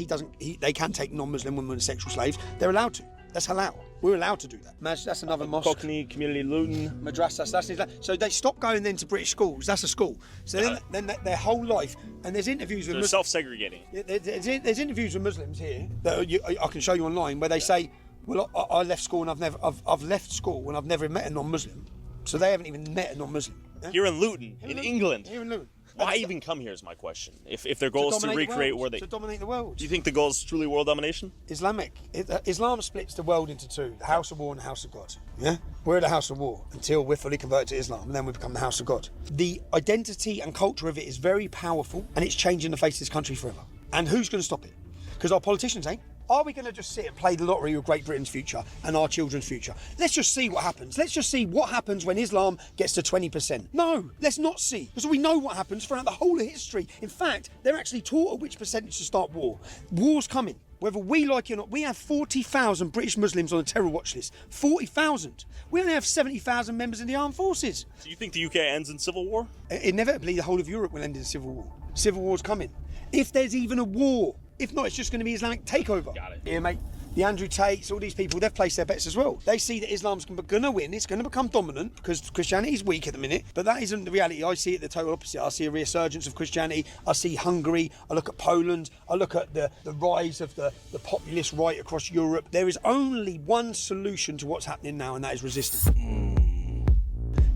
they can take non-Muslim women as sexual slaves. They're allowed to. That's halal. We're allowed to do that. That's another mosque. Cockney Community Luton. Madrasas. So they stop going then to British schools. That's a school. So then their whole life, and there's interviews with Muslims. Self-segregating. There's interviews with Muslims here that I can show you online where they say, well, I left school and I've left school and I've never met a non-Muslim. So they haven't even met a non-Muslim. Yeah? Here in Luton, in England. Here in Luton. Why even come here is my question. If their goal is to recreate where they... To dominate the world. Do you think the goal is truly world domination? Islam splits the world into two, the House of War and the House of God. Yeah? We're the House of War until we're fully converted to Islam, and then we become the House of God. The identity and culture of it is very powerful, and it's changing the face of this country forever. And who's going to stop it? Because our politicians ain't. Are we going to just sit and play the lottery with Great Britain's future and our children's future? Let's just see what happens. Let's just see what happens when Islam gets to 20%. No, let's not see. Because we know what happens throughout the whole of history. In fact, they're actually taught at which percentage to start war. War's coming. Whether we like it or not, we have 40,000 British Muslims on a terror watch list. 40,000. We only have 70,000 members in the armed forces. Do you think the UK ends in civil war? Inevitably, the whole of Europe will end in civil war. Civil war's coming. If there's even a war. If not, it's just going to be Islamic takeover. Got it. Here, mate. The Andrew Tates, all these people, they've placed their bets as well. They see that Islam's going to win. It's going to become dominant because Christianity's weak at the minute. But that isn't the reality. I see it the total opposite. I see a resurgence of Christianity. I see Hungary. I look at Poland. I look at the rise of the populist right across Europe. There is only one solution to what's happening now, and that is resistance.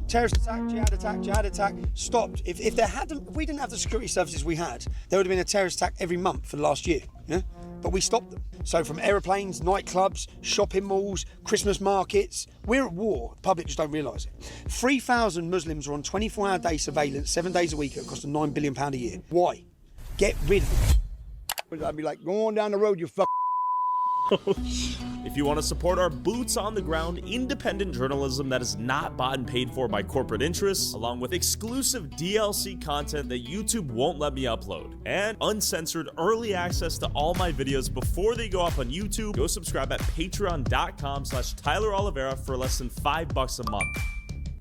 Terrorist attack, jihad attack, stopped. If we didn't have the security services we had, there would have been a terrorist attack every month for the last year. Yeah? But we stopped them. So from aeroplanes, nightclubs, shopping malls, Christmas markets, we're at war. The public just don't realise it. 3,000 Muslims are on 24-hour day surveillance, 7 days a week. It costs them £9 billion a year. Why? Get rid of them. I'd be like, go on down the road, you fuck. If you want to support our boots on the ground, independent journalism that is not bought and paid for by corporate interests, along with exclusive DLC content that YouTube won't let me upload, and uncensored early access to all my videos before they go up on YouTube, go subscribe at patreon.com/Tyler Oliveira for less than $5 a month.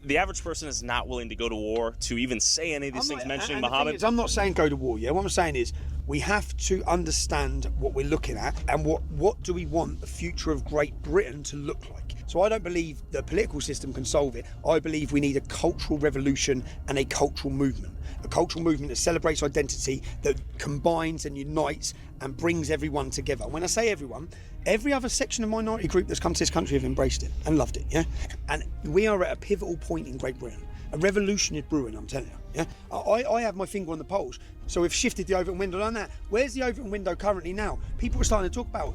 The average person is not willing to go to war to even say any of these things mentioning Muhammad. I'm not saying go to war, yeah? What I'm saying is we have to understand what we're looking at and what do we want the future of Great Britain to look like. So I don't believe the political system can solve it. I believe we need a cultural revolution and a cultural movement. A cultural movement that celebrates identity, that combines and unites and brings everyone together. When I say everyone, every other section of minority group that's come to this country have embraced it and loved it, yeah? And we are at a pivotal point in Great Britain. A revolution is brewing, I'm telling you, yeah? I have my finger on the pulse, so we've shifted the Overton window on that. Where's the Overton window currently now? People are starting to talk about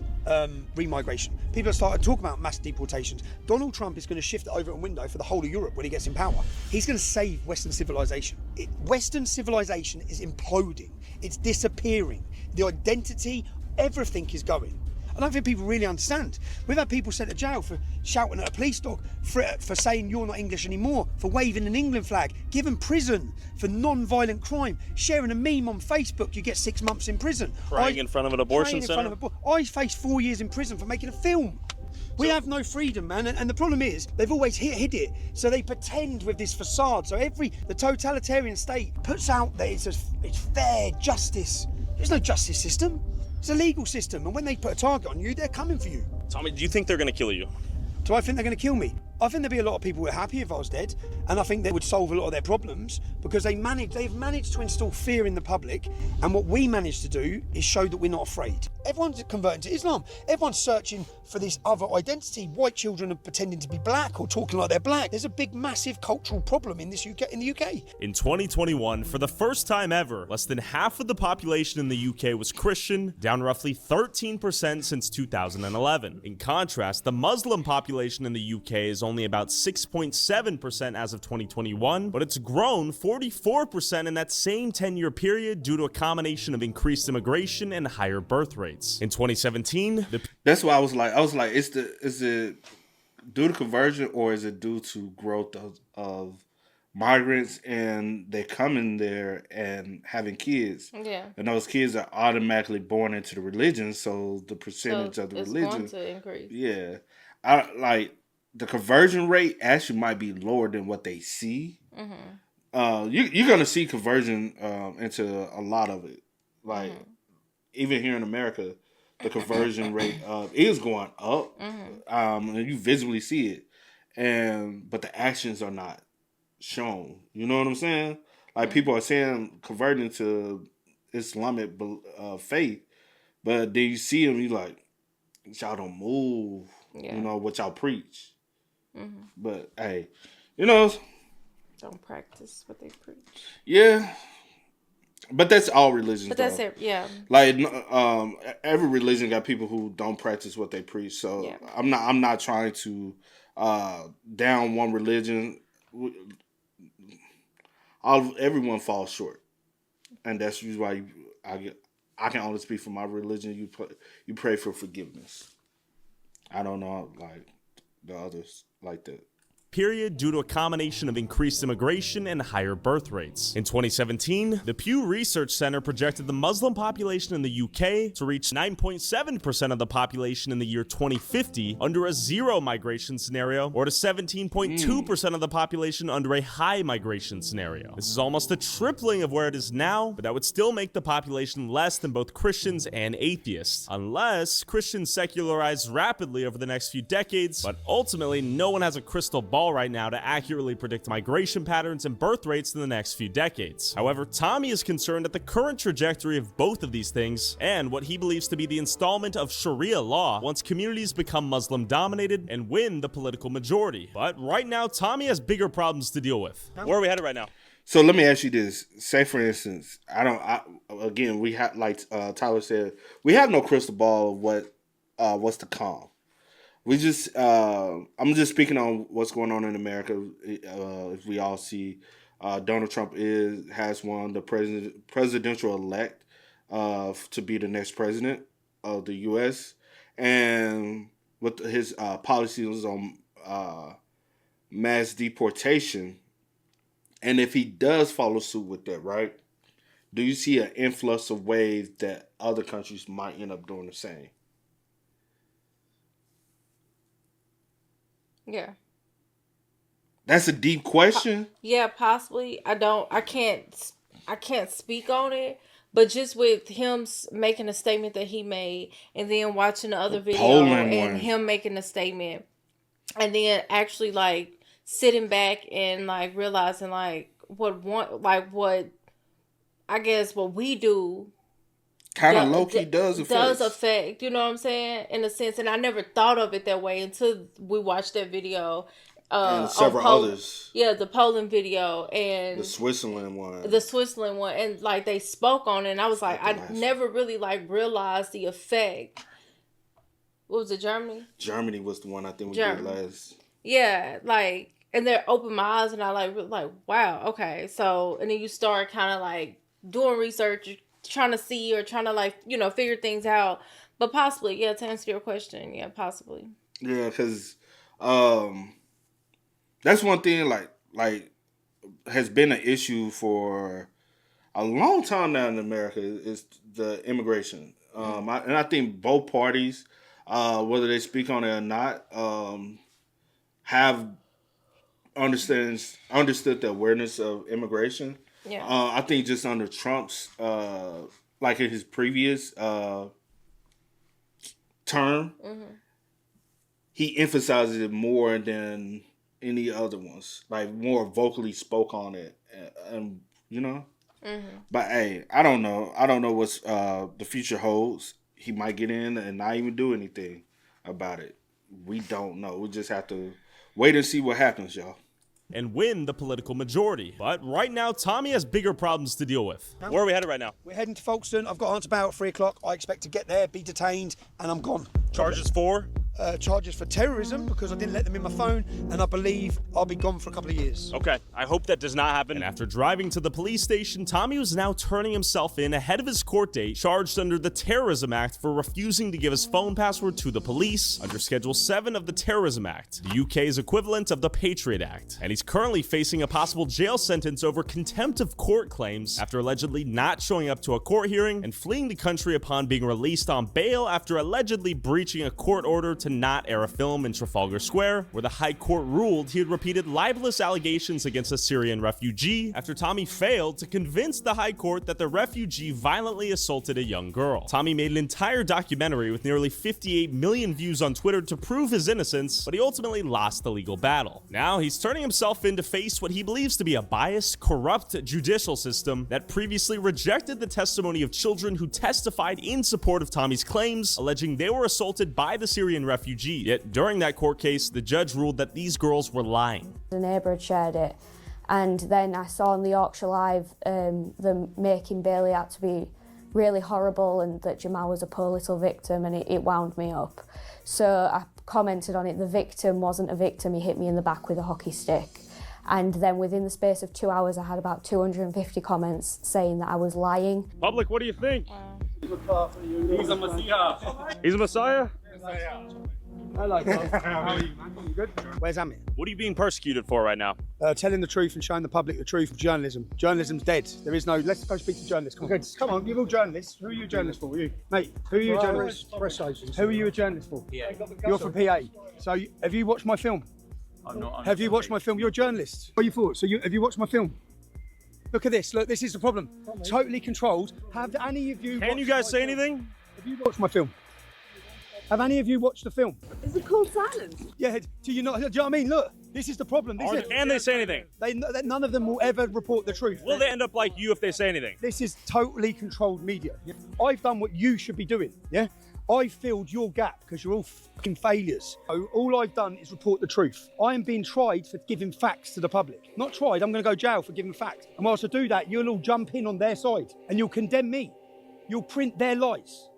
remigration. People are starting to talk about mass deportations. Donald Trump is going to shift the Overton window for the whole of Europe when he gets in power. He's going to save Western civilization. Western civilization is imploding. It's disappearing. The identity, everything is going. I don't think people really understand. We've had people sent to jail for shouting at a police dog, for saying you're not English anymore, for waving an England flag, given prison for non-violent crime, sharing a meme on Facebook, you get 6 months in prison. Crying in front of an abortion center. I faced 4 years in prison for making a film. We have no freedom, man, and the problem is they've always hid it, so they pretend with this facade. So the totalitarian state puts out that it's fair justice. There's no justice system. It's a legal system, and when they put a target on you, they're coming for you. Tommy, do you think they're going to kill you? Do I think they're going to kill me? I think there'd be a lot of people who are happy if I was dead, and I think they would solve a lot of their problems because they've managed to instill fear in the public, and what we managed to do is show that we're not afraid. Everyone's converting to Islam. Everyone's searching for this other identity. White children are pretending to be black or talking like they're black. There's a big, massive cultural problem in the UK. In 2021, for the first time ever, less than half of the population in the UK was Christian, down roughly 13% since 2011. In contrast, the Muslim population in the UK is only about 6.7% as of 2021, but it's grown 44% in that same 10-year period due to a combination of increased immigration and higher birth rates. In 2017, that's why I was like, is it due to conversion or is it due to growth of migrants and they coming there and having kids? Yeah. And those kids are automatically born into the religion, so the percentage of the religion going to increase. Yeah. The conversion rate actually might be lower than what they see. Mm-hmm. You're gonna see conversion into a lot of it. Like even here in America, the conversion rate is going up, and you visibly see it, but the actions are not shown. You know what I'm saying? Like people are saying converting to Islamic faith, but then you see them, you like, y'all don't move. Yeah. You know what y'all preach. Mm-hmm. But hey, don't practice what they preach. Yeah, but that's all religions. But that's it. Yeah. Like every religion got people who don't practice what they preach. So yeah. I'm not trying to down one religion. Everyone falls short, and that's usually why I can only speak for my religion. You pray for forgiveness. I don't know like the others like that. Period due to a combination of increased immigration and higher birth rates. In 2017, the Pew Research Center projected the Muslim population in the UK to reach 9.7% of the population in the year 2050 under a zero migration scenario, or to 17.2% of the population under a high migration scenario. This is almost a tripling of where it is now, but that would still make the population less than both Christians and atheists, unless Christians secularize rapidly over the next few decades, but ultimately no one has a crystal ball right now to accurately predict migration patterns and birth rates in the next few decades. However, Tommy is concerned at the current trajectory of both of these things and what he believes to be the installment of Sharia law once communities become Muslim dominated and win the political majority. But right now, Tommy has bigger problems to deal with. Where are we headed right now? So let me ask you this. Say, for instance, we have, like Tyler said, we have no crystal ball of what's to come. We just, I'm just speaking on what's going on in America. If we all see, Donald Trump has won the presidential elect to be the next president of the U.S. and with his policies on mass deportation, and if he does follow suit with that, right? Do you see an influx of waves that other countries might end up doing the same? Yeah. That's a deep question. Yeah, possibly. I can't speak on it, but just with him making a statement that he made, and then watching the other video Poland and one. him making a statement, and then actually like sitting back and like realizing like what I guess what we do Kind of low key does affect, you know what I'm saying, in a sense. And I never thought of it that way until we watched that video. And several others. Yeah, the Poland video and the Switzerland one. And like they spoke on it, and I was like, I never really like realized the effect. What was it, Germany? Germany was the one I think we did last. Yeah, like, and they opened my eyes, and I like, wow, okay. So, and then you start kind of like doing research, trying to see or trying to like, figure things out. But possibly, yeah, to answer your question, yeah, possibly. Yeah, because that's one thing like has been an issue for a long time now in America is the immigration. And I think both parties, whether they speak on it or not, have understood the awareness of immigration. Yeah. I think just under Trump's, like in his previous term, he emphasizes it more than any other ones. Like more vocally spoke on it, and But hey, I don't know. I don't know what's the future holds. He might get in and not even do anything about it. We don't know. We just have to wait and see what happens, y'all. And win the political majority. But right now, Tommy has bigger problems to deal with. Where are we headed right now? We're heading to Folkestone. I've got on to about 3 o'clock. I expect to get there, be detained, and I'm gone. Charges for? Charges for terrorism because I didn't let them in my phone, and I believe I'll be gone for a couple of years. Okay, I hope that does not happen. And after driving to the police station, Tommy was now turning himself in ahead of his court date, charged under the Terrorism Act for refusing to give his phone password to the police under Schedule 7 of the Terrorism Act, the UK's equivalent of the Patriot Act. And he's currently facing a possible jail sentence over contempt of court claims after allegedly not showing up to a court hearing and fleeing the country upon being released on bail after allegedly breaching a court order to not air a film in Trafalgar Square, where the High Court ruled he had repeated libelous allegations against a Syrian refugee after Tommy failed to convince the High Court that the refugee violently assaulted a young girl. Tommy made an entire documentary with nearly 58 million views on Twitter to prove his innocence, but he ultimately lost the legal battle. Now he's turning himself in to face what he believes to be a biased, corrupt judicial system that previously rejected the testimony of children who testified in support of Tommy's claims, alleging they were assaulted by the Syrian refugee. Yet during that court case, the judge ruled that these girls were lying. The neighbour had shared it, and then I saw on the Yorkshire Live them making Bailey out to be really horrible and that Jamal was a poor little victim, and it wound me up. So I commented on it. The victim wasn't a victim, he hit me in the back with a hockey stick. And then within the space of 2 hours, I had about 250 comments saying that I was lying. Public, what do you think? He's a messiah. He's a messiah? Hello, how are you, man? You good? Where's Amit? What are you being persecuted for right now? Telling the truth and showing the public the truth of journalism. Journalism's dead. There is no... Let's go speak to journalists. Come on, come on, you're all journalists. Who are you a journalist for? You? Mate, who are you a journalist? Press agents. Who are you a journalist for? PA. You're for PA. So have you watched my film? I'm not. Have you watched my film? You're a journalist. What are you for? So have you watched my film? Look at this. Look, this is the problem. Totally controlled. Have any of you... Can you guys say anything? Have you watched my film? Have any of you watched the film? Is it called silence? Yeah, do you not? Do you know what I mean? Look, this is the problem. Can they say anything? None of them will ever report the truth. Will they end up like you if they say anything? This is totally controlled media. I've done what you should be doing, yeah? I filled your gap because you're all fucking failures. So all I've done is report the truth. I am being tried for giving facts to the public. Not tried, I'm going to go jail for giving facts. And whilst I do that, you'll all jump in on their side and you'll condemn me. You'll print their lies.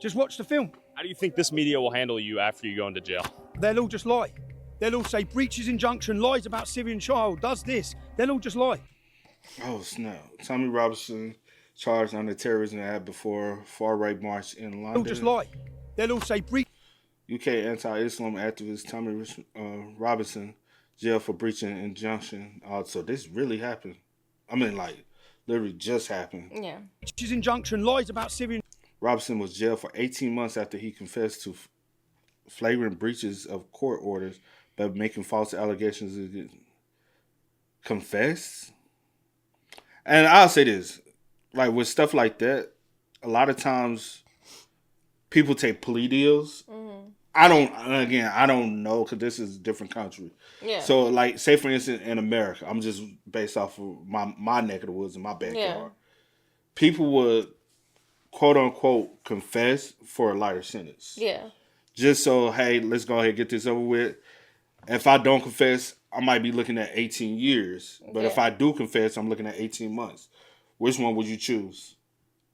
Just watch the film. How do you think this media will handle you after you go into jail? They'll all just lie. They'll all say breaches injunction, lies about Syrian child, does this. They'll all just lie. Oh, snap. Tommy Robinson charged under terrorism act before far-right march in London. They'll just lie. They'll all say breach. UK anti-Islam activist Tommy Robinson jailed for breaching an injunction. So this really happened. I mean, like, literally just happened. Yeah. His injunction lies about Syrian. Robinson was jailed for 18 months after he confessed to flagrant breaches of court orders by making false allegations. Confess? And I'll say this. Like, with stuff like that, a lot of times people take plea deals. Mm-hmm. I don't know, because this is a different country. Yeah. So, like, say, for instance, in America, I'm just based off of my neck of the woods in my backyard. Yeah. People would, quote unquote, confess for a lighter sentence. Yeah. Just so, hey, let's go ahead and get this over with. If I don't confess, I might be looking at 18 years. But if I do confess, I'm looking at 18 months. Which one would you choose?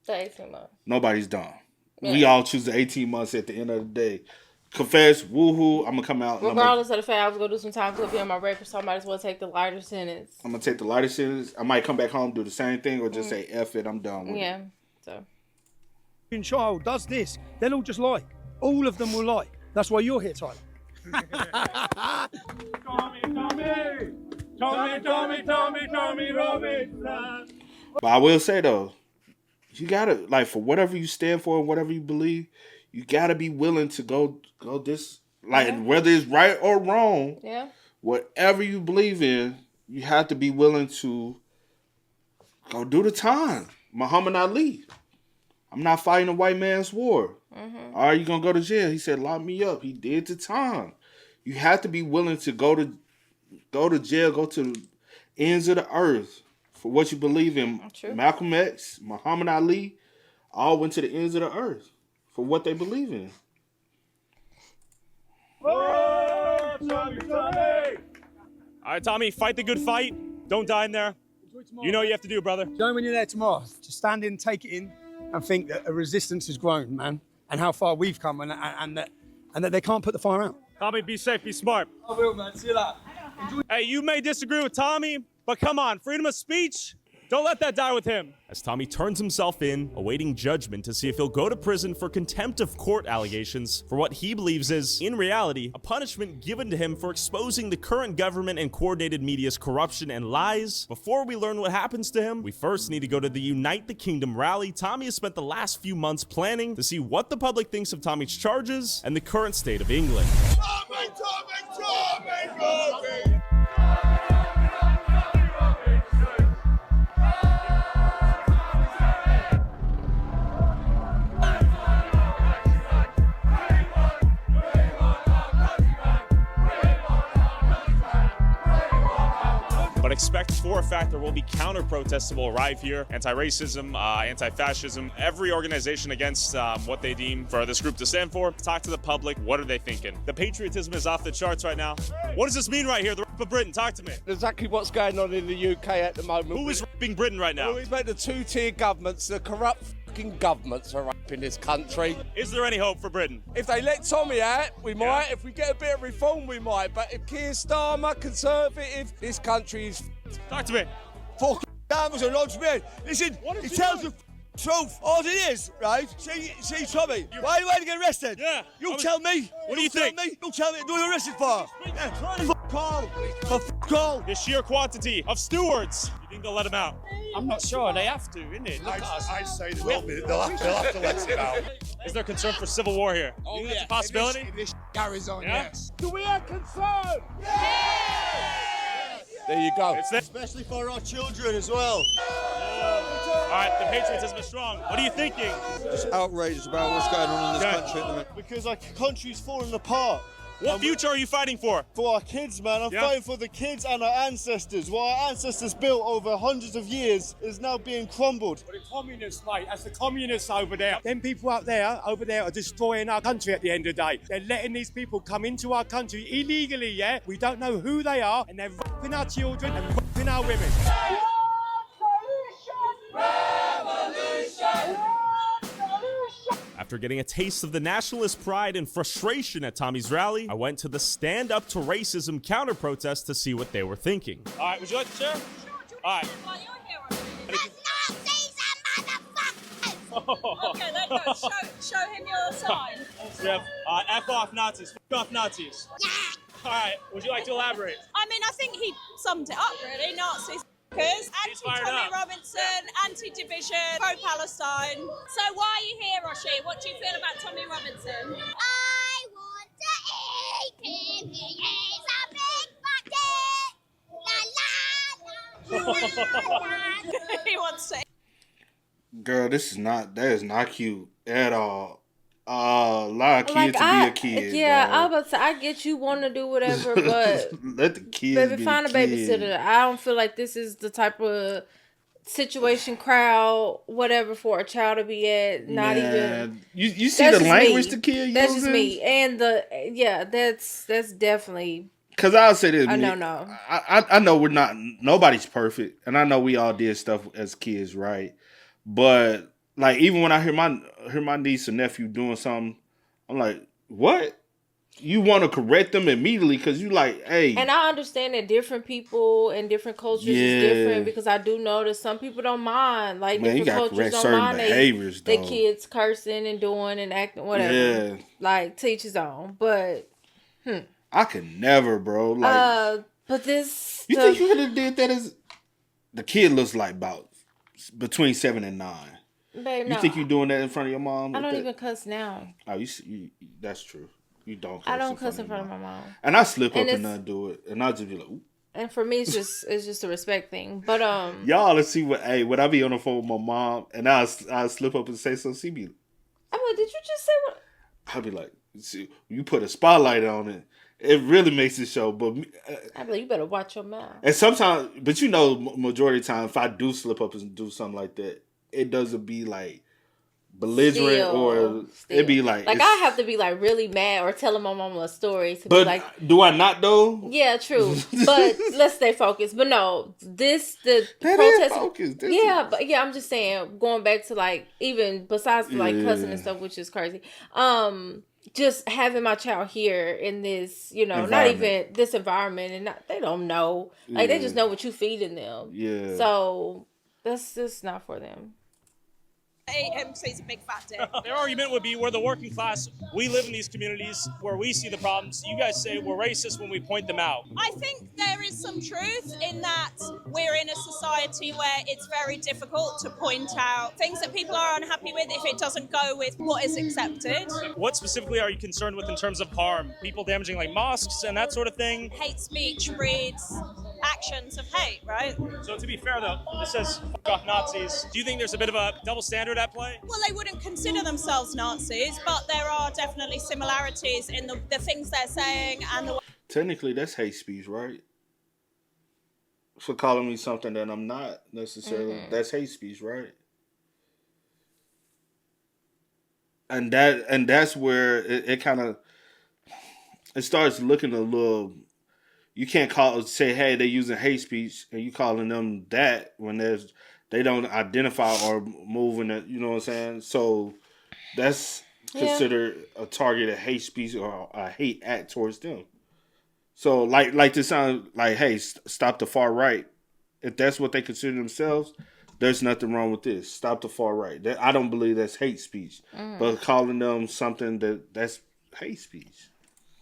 The 18 months. Nobody's dumb. Yeah. We all choose the 18 months at the end of the day. Confess, woohoo, I'm going to come out. Regardless of the fact I was going to do some time clipping on my record, so I might as well take the lighter sentence. I'm going to take the lighter sentence. I might come back home, do the same thing, or just say, F it, I'm done with it. Yeah, so. Child does this, they'll all just lie. All of them will lie. That's why you're here, Tyler. Tommy Robinson. But I will say, though, you got to, like, for whatever you stand for and whatever you believe, you got to be willing to go this, like, whether it's right or wrong, whatever you believe in, you have to be willing to go do the time. Muhammad Ali. I'm not fighting a white man's war. Mm-hmm. Are you going to go to jail? He said, lock me up. He did the time. You have to be willing to go to jail, go to the ends of the earth for what you believe in. True. Malcolm X, Muhammad Ali, all went to the ends of the earth for what they believe in. Oh, Tommy! All right, Tommy, fight the good fight. Don't die in there. You know what you have to do, brother. You know when you're there tomorrow, just stand in, take it in, and think that a resistance has grown, man, and how far we've come, and that they can't put the fire out. Tommy, be safe, be smart. I will, man. See you later. Hey, you may disagree with Tommy, but come on, freedom of speech, don't let that die with him. As Tommy turns himself in, awaiting judgment to see if he'll go to prison for contempt of court allegations for what he believes is, in reality, a punishment given to him for exposing the current government and coordinated media's corruption and lies. Before we learn what happens to him, we first need to go to the Unite the Kingdom rally Tommy has spent the last few months planning to see what the public thinks of Tommy's charges and the current state of England. Tommy! But expect for a fact there will be counter protests that will arrive here. Anti-racism, anti-fascism, every organization against what they deem for this group to stand for. Talk to the public. What are they thinking? The patriotism is off the charts right now. What does this mean right here? The rap of Britain. Talk to me. Exactly what's going on in the UK at the moment. Who is rapping Britain right now? Well, we've got the two-tier governments, the corrupt fucking governments are rapping this country. Is there any hope for Britain? If they let Tommy out, we might. If we get a bit of reform, we might. But if Keir Starmer, Conservative, this country is Talk to me. fucking damners and odds men. Listen, he tells the truth. All it is, right? See, Tommy, why are you going to get arrested? Yeah. You tell me. What do you think? You tell me. What are you arrested for? Call. The sheer quantity of stewards. You think they'll let him out? I'm not sure. They have to, isn't it? I say they'll have to let him out. Is there concern for civil war here? Oh, That's a possibility? If this carries on, yes. Do we have concern? There you go. Especially for our children as well. All right, the patriotism is strong. What are you thinking? Just outraged about what's going on in this country at the moment. Because our country's falling apart. What future are you fighting for? For our kids, man. I'm fighting for the kids and our ancestors. What our ancestors built over hundreds of years is now being crumbled. But the communists, mate, that's the communists over there. Them people over there are destroying our country at the end of the day. They're letting these people come into our country illegally, yeah? We don't know who they are, and they're raping our children and raping our women. After getting a taste of the nationalist pride and frustration at Tommy's rally, I went to the Stand Up to Racism counter protest to see what they were thinking. All right, would you like to share? All right. Okay, there you go. Show him your sign. We have F off Nazis, F off Nazis. Yeah. All right, would you like to elaborate? I mean, I think he summed it up, really. Nazis, anti-Tommy Robinson, anti-division, pro-Palestine. So why are you here, Roshi? What do you feel about Tommy Robinson? I want to eat him. He is a big bucket. He wants to. Girl, that is not cute at all. Allow a kid to be a kid. Yeah, dog. I was about to say, I get you want to do whatever, but let the kids baby, be find a babysitter. I don't feel like this is the type of situation, crowd, whatever for a child to be at. Not even. You see the language the kid uses? That's just me. And that's definitely. Because I'll say this. No. I know nobody's perfect. And I know we all did stuff as kids, right? But like, even when I hear my niece and nephew doing something, I'm like, what? You want to correct them immediately because you like, hey. And I understand that different people and different cultures is different, because I do know that some people don't mind. Like, man, different cultures don't mind behaviors, they kids cursing and doing and acting, whatever. Yeah. Like, teach his own. But, I could never, bro. Like, but this. You think you could have did that as. The kid looks like about between 7 and 9. Babe, you think you doing that in front of your mom? I don't even cuss now. Oh, you that's true. You don't cuss. I don't cuss in front of my mom. And I slip up and not do it. And I'll just be like, ooh. And for me, it's just a respect thing. But y'all, let's see when I be on the phone with my mom and I slip up and say something, she be. I'm like, did you just say what? I'll be like, see, you put a spotlight on it. It really makes it show. But I'm like, you better watch your mouth. And sometimes, but you know, majority of the time, if I do slip up and do something like that, it doesn't be like belligerent or it'd be like I have to be like really mad or telling my mama a story to but be like, do I not though? Yeah, true. But let's stay focused. But no, the protest. Yeah, I'm just saying, going back to like, even besides like cussing and stuff, which is crazy. Just having my child here in this, not even this environment, and they don't know. Like, they just know what you feeding them. Yeah. So that's just not for them. Eat him because he's a big fat dick. Their argument would be, we're the working class. We live in these communities where we see the problems. You guys say we're racist when we point them out. I think there is some truth in that we're in a society where it's very difficult to point out things that people are unhappy with if it doesn't go with what is accepted. What specifically are you concerned with in terms of harm? People damaging like mosques and that sort of thing? Hate speech breeds actions of hate, right? So to be fair though, this says fuck off Nazis. Do you think there's a bit of a double standard at play? Well, they wouldn't consider themselves Nazis, but there are definitely similarities in the things they're saying and the. Technically, that's hate speech, right? For calling me something that I'm not necessarily. That's hate speech, right? And that's where it kind of it starts looking a little. You can't say, hey, they're using hate speech, and you calling them that when they don't identify or move in it. You know what I'm saying? So that's considered a target of hate speech or a hate act towards them. So like to sound like, hey, stop the far right. If that's what they consider themselves, there's nothing wrong with this. Stop the far right. I don't believe that's hate speech, but calling them something that's hate speech.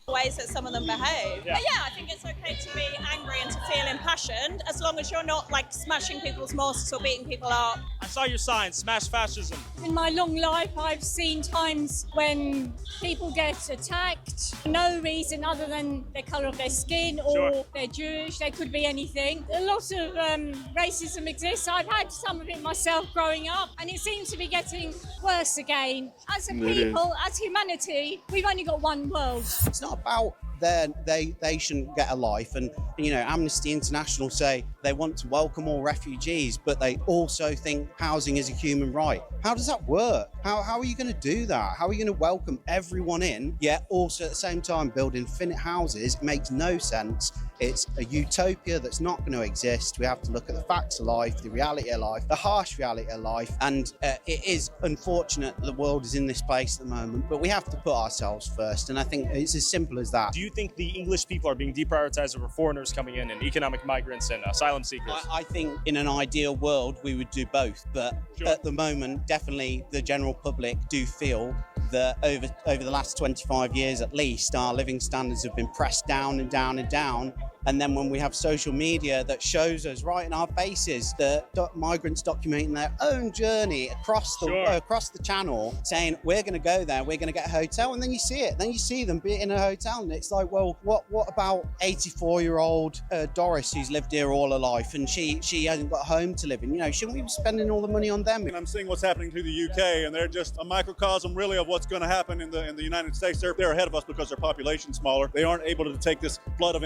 Ways that some of them behave. But yeah, I think it's okay to be angry and to feel impassioned as long as you're not like smashing people's mosques or beating people up. I saw your sign, smash fascism. In my long life, I've seen times when people get attacked for no reason other than the colour of their skin or they're Jewish, they could be anything. A lot of racism exists. I've had some of it myself growing up, and it seems to be getting worse again. As a people, as humanity, we've only got one world. It's not about they shouldn't get a life, and Amnesty International say they want to welcome all refugees, but they also think housing is a human right. How does that work? How are you going to do that? How are you going to welcome everyone in, yet also at the same time build infinite houses? It makes no sense. It's a utopia that's not going to exist. We have to look at the facts of life, the reality of life, the harsh reality of life. And it is unfortunate that the world is in this place at the moment, but we have to put ourselves first. And I think it's as simple as that. Do you think the English people are being deprioritized over foreigners coming in and economic migrants and asylum seekers? I think in an ideal world, we would do both. But at the moment, definitely the general public do feel that over the last 25 years at least, our living standards have been pressed down and down and down. And then when we have social media that shows us right in our faces the migrants documenting their own journey across the channel, saying we're going to go there, we're going to get a hotel, and then you see it. Then you see them be in a hotel, and it's like, well, what about 84-year-old Doris who's lived here all her life, and she hasn't got a home to live in? You know, shouldn't we be spending all the money on them? And I'm seeing what's happening to the UK, and they're just a microcosm, really, of what's going to happen in the United States. They're ahead of us because their population's smaller. They aren't able to take this flood of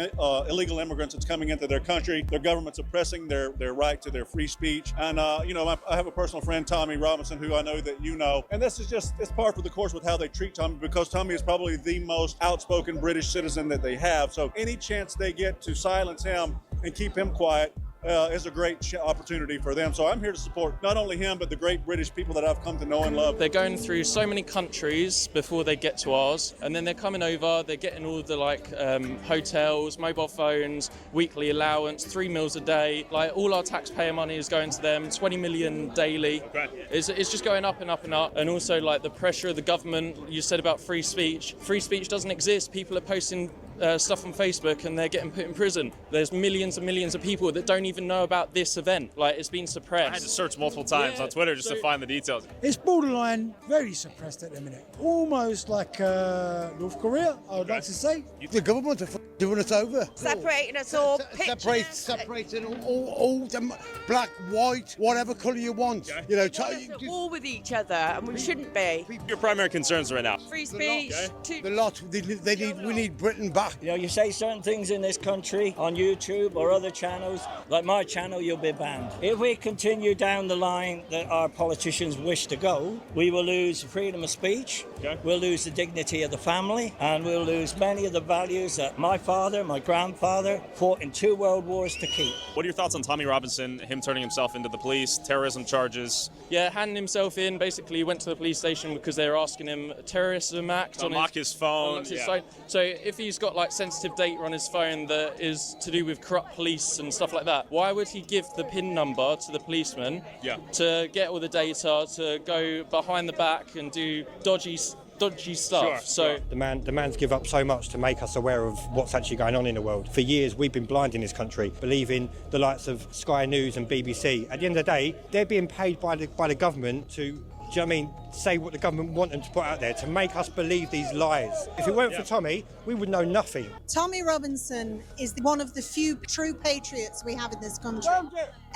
illegal immigrants that's coming into their country. Their government's oppressing their right to their free speech. And, I have a personal friend, Tommy Robinson, who I know that you know. And this is just, it's par for the course with how they treat Tommy, because Tommy is probably the most outspoken British citizen that they have. So any chance they get to silence him and keep him quiet is a great opportunity for them. So I'm here to support not only him, but the great British people that I've come to know and love. They're going through so many countries before they get to ours, and then they're coming over, they're getting all the hotels, mobile phones, weekly allowance, 3 meals a day. Like, all our taxpayer money is going to them, 20 million daily. Okay. It's just going up and up and up. And also, like, the pressure of the government, you said about free speech. Free speech doesn't exist. People are posting stuff on Facebook and they're getting put in prison. There's millions and millions of people that don't even know about this event. Like, it's been suppressed. I had to search multiple times on Twitter just to find the details. It's borderline very suppressed at the minute. Almost like North Korea, I would like to say. The government are doing us over. Separating us all. Separating all them, black, white, whatever colour you want. Okay. You know, at war with each other, and we shouldn't be. Your primary concerns right now? Free speech. The lot. We need Britain back. You know, you say certain things in this country on YouTube or other channels, like my channel, you'll be banned. If we continue down the line that our politicians wish to go, we will lose freedom of speech, we'll lose the dignity of the family, and we'll lose many of the values that my father, my grandfather fought in 2 world wars to keep. What are your thoughts on Tommy Robinson, him turning himself into the police, terrorism charges? Yeah, handing himself in. Basically, he went to the police station because they were asking him a terrorism act on his phone. So if he's got like sensitive data on his phone that is to do with corrupt police and stuff like that, why would he give the PIN number to the policeman to get all the data, to go behind the back and do dodgy stuff? The man's give up so much to make us aware of what's actually going on in the world. For years we've been blind in this country, believing the likes of Sky News and BBC. At the end of the day, they're being paid by the government to, do you know what I mean, say what the government want them to put out there, to make us believe these lies. If it weren't for Tommy, we would know nothing. Tommy Robinson is one of the few true patriots we have in this country.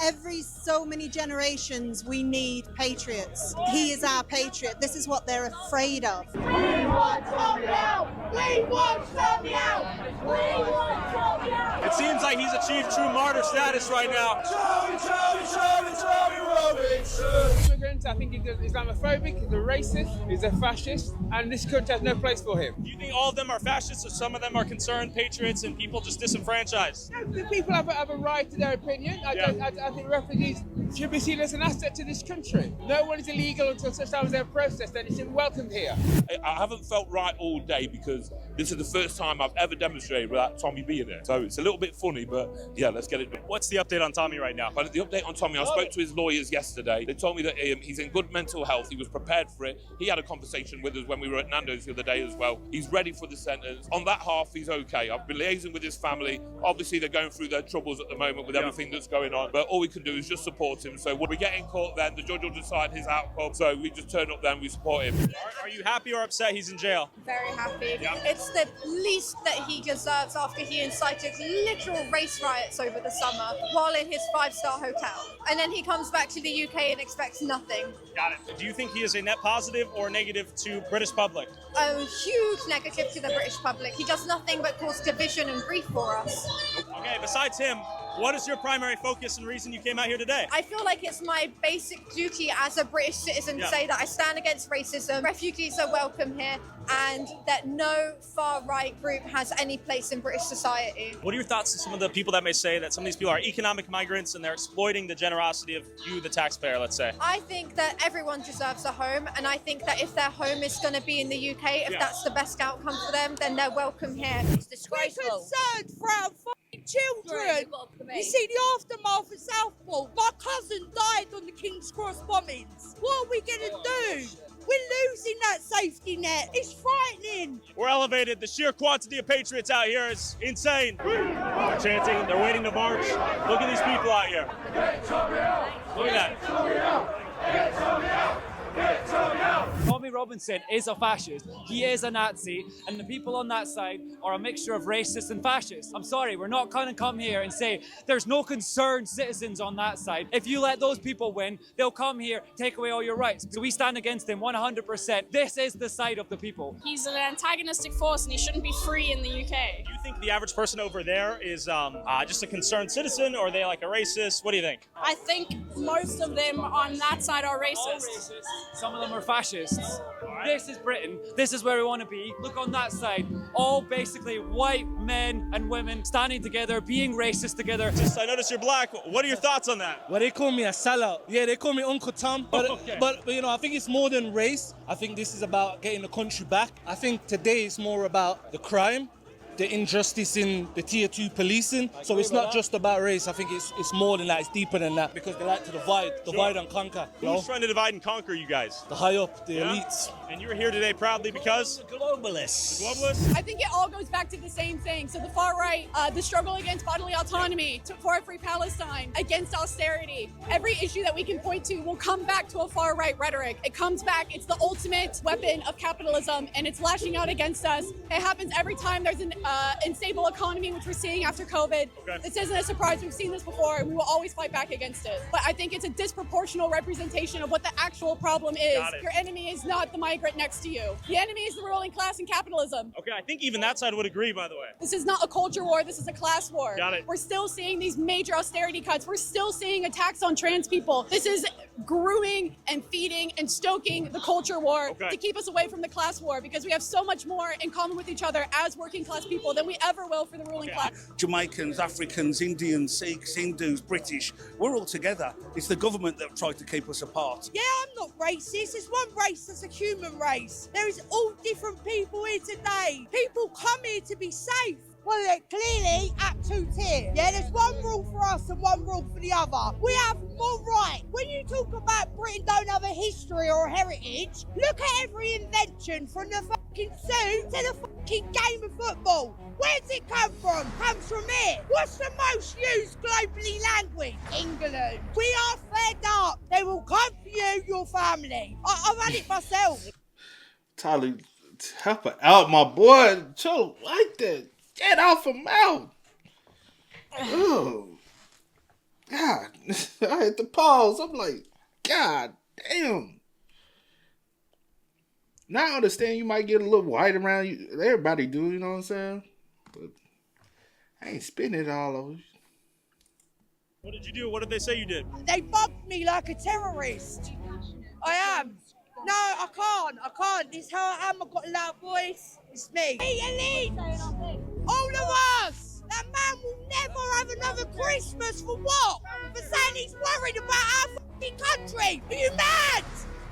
Every so many generations we need patriots. He is our patriot. This is what they're afraid of. We want Tommy out! We want Tommy out! We want Tommy out! It seems like he's achieved true martyr status right now. Tommy Robinson! Immigrants, I think he's Islamophobic, he's a racist, he's a fascist, and this country has no place for him. Do you think all of them are fascists, or some of them are concerned patriots and people just disenfranchised? The people have a right to their opinion. I think refugees should be seen as an asset to this country. No one is illegal until such time as they're processed, and it's welcomed here. I haven't felt right all day because this is the first time I've ever demonstrated without Tommy being there. So it's a little bit funny, but yeah, let's get it done. What's the update on Tommy right now? But the update on Tommy, I spoke to his lawyers yesterday. They told me that he's in good mental health. He was prepared for it. He had a conversation with us when we were at Nando's the other day as well. He's ready for the sentence. On that half, he's okay. I've been liaising with his family. Obviously, they're going through their troubles at the moment with everything that's going on. But all we can do is just support him. So when we get in court then, the judge will decide his outcome. So we just turn up then, we support him. Are you happy or upset he's in jail? Very happy. Yeah. It's the least that he deserves after he incited literal race riots over the summer while in his 5-star hotel. And then he comes back to the UK and expects nothing. Got it. Do you think he is a net positive or negative to British public? A huge negative to the British public. He does nothing but cause division and grief for us. Okay, besides him, What is your primary focus and reason you came out here today? I feel like it's my basic duty as a British citizen to say that I stand against racism, refugees are welcome here, and that no far-right group has any place in British society. What are your thoughts on some of the people that may say that some of these people are economic migrants and they're exploiting the generosity of you, the taxpayer, let's say? I think that everyone deserves a home, and I think that if their home is going to be in the UK, if that's the best outcome for them, then they're welcome here. It's disgraceful. We're concerned for our children. You see the aftermath of Southport. My cousin died on the King's Cross bombings. What are we going to do? We're losing that safety net. It's frightening. We're elevated. The sheer quantity of patriots out here is insane. They're chanting. They're waiting to march. Look at these people out here. Look at that. Tommy Robinson is a fascist. He is a Nazi, and the people on that side are a mixture of racists and fascists. I'm sorry, we're not going to come here and say there's no concerned citizens on that side. If you let those people win, they'll come here, take away all your rights. So we stand against him 100%. This is the side of the people. He's an antagonistic force and he shouldn't be free in the UK. Do you think the average person over there is just a concerned citizen, or are they like a racist? What do you think? I think most of them on that side are racist. Some of them are fascists. This is Britain. This is where we want to be. Look on that side. All basically white men and women standing together, being racist together. I noticed you're black. What are your thoughts on that? Well, they call me a sellout. Yeah, they call me Uncle Tom. But, Okay. but you know, I think it's more than race. I think this is about getting the country back. I think today it's more about the crime, the injustice in the tier 2 policing. So it's not just about race. I think it's more than that. It's deeper than that, because they like to divide and conquer. Who's trying to divide and conquer you guys? The high up, the elites. And you're here today proudly because? The globalists. The globalists? I think it all goes back to the same thing. So the far right, the struggle against bodily autonomy, for a free Palestine, against austerity. Every issue that we can point to will come back to a far right rhetoric. It comes back. It's the ultimate weapon of capitalism, and it's lashing out against us. It happens every time there's an unstable economy, which we're seeing after COVID. This isn't a surprise. We've seen this before, and we will always fight back against it. But I think it's a disproportional representation of what the actual problem is. Your enemy is not the migrant next to you. The enemy is the ruling class and capitalism. Okay, I think even that side would agree, by the way. This is not a culture war. This is a class war. Got it. We're still seeing these major austerity cuts. We're still seeing attacks on trans people. This is growing and feeding and stoking the culture war to keep us away from the class war, because we have so much more in common with each other as working class people than we ever will for the ruling class. Jamaicans, Africans, Indians, Sikhs, Hindus, British, we're all together. It's the government that tried to keep us apart. Yeah, I'm not racist. It's one race that's a human race. There is all different people here today. People come here to be safe. Well, they're clearly at two tiers. Yeah, there's one rule for us and one rule for the other. We have more right. When you talk about Britain don't have a history or a heritage, look at every invention from the fucking suit to the fucking game of football. Where's it come from? Comes from here. What's the most used globally language? England. We are fed up. They will come for you, your family. I've had it myself. Tyler, help her out, my boy. Chill like that. Get off her mouth. Oh, God. I had to pause. I'm like, God damn. Now I understand you might get a little white around you. Everybody do, you know what I'm saying? But I ain't spitting it all over you. What did you do? What did they say you did? They bugged me like a terrorist. I am. No, I can't. This is how I am. I've got a loud voice. It's me. Hey, elite! All of us! That man will never have another Christmas for what? For saying he's worried about our fucking country. Are you mad?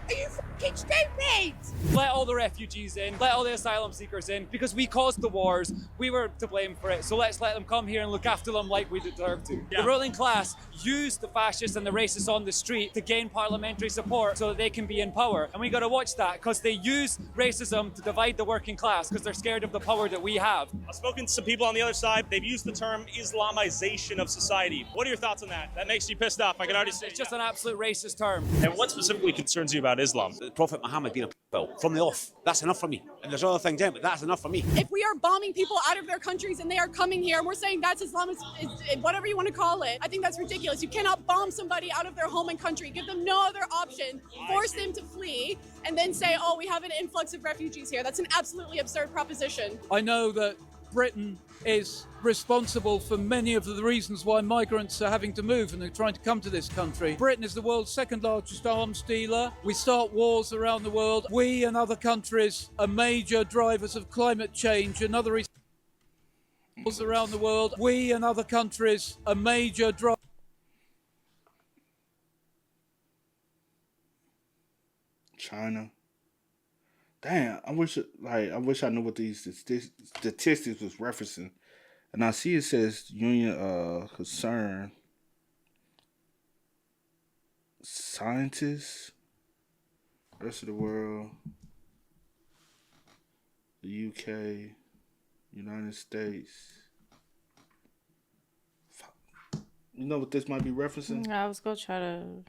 Are you fucking stupid? Let all the refugees in, let all the asylum seekers in, because we caused the wars. We were to blame for it, so let's let them come here and look after them like we deserve to. The ruling class used the fascists and the racists on the street to gain parliamentary support so that they can be in power. And we got to watch that, because they use racism to divide the working class, because they're scared of the power that we have. I've spoken to some people on the other side. They've used the term Islamization of society. What are your thoughts on that? That makes you pissed off. I can already see. It's just an absolute racist term. And what specifically concerns you about Islam? The Prophet Muhammad being a from the off. That's enough for me. And there's other things in, but that's enough for me. If we are bombing people out of their countries and they are coming here and we're saying that's Islam, whatever you want to call it, I think that's ridiculous. You cannot bomb somebody out of their home and country, give them no other option, force them to flee, and then say, oh, we have an influx of refugees here. That's an absolutely absurd proposition. I know that Britain is responsible for many of the reasons why migrants are having to move and they're trying to come to this country. Britain is the world's second largest arms dealer. We start wars around the world. We and other countries are major drivers of climate change. Another reason around the world. We and other countries are major drivers. China. Damn, I wish I knew what these statistics was referencing. And I see it says Union Concern Scientists, rest of the world, the UK, United States. You know what this might be referencing? I was gonna try to.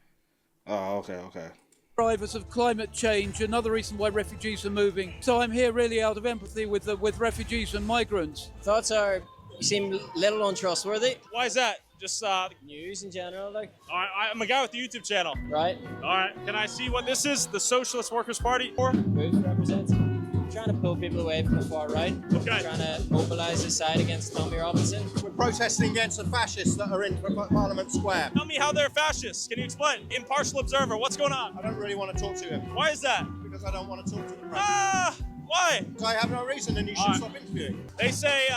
Oh, okay. Drivers of climate change, another reason why refugees are moving. So I'm here really out of empathy with refugees and migrants. Thoughts are, you seem little untrustworthy. Why is that? Just news in general, like. All right, I'm a guy with the YouTube channel. Right. All right, can I see what this is? The Socialist Workers' Party? Who's representing? Trying to pull people away from the far right. Okay. Trying to mobilise his side against Tommy Robinson. We're protesting against the fascists that are in Parliament Square. Tell me how they're fascists. Can you explain? Impartial observer, what's going on? I don't really want to talk to him. Why is that? Because I don't want to talk to the president. Why? Because I have no reason, and you should stop interviewing. They say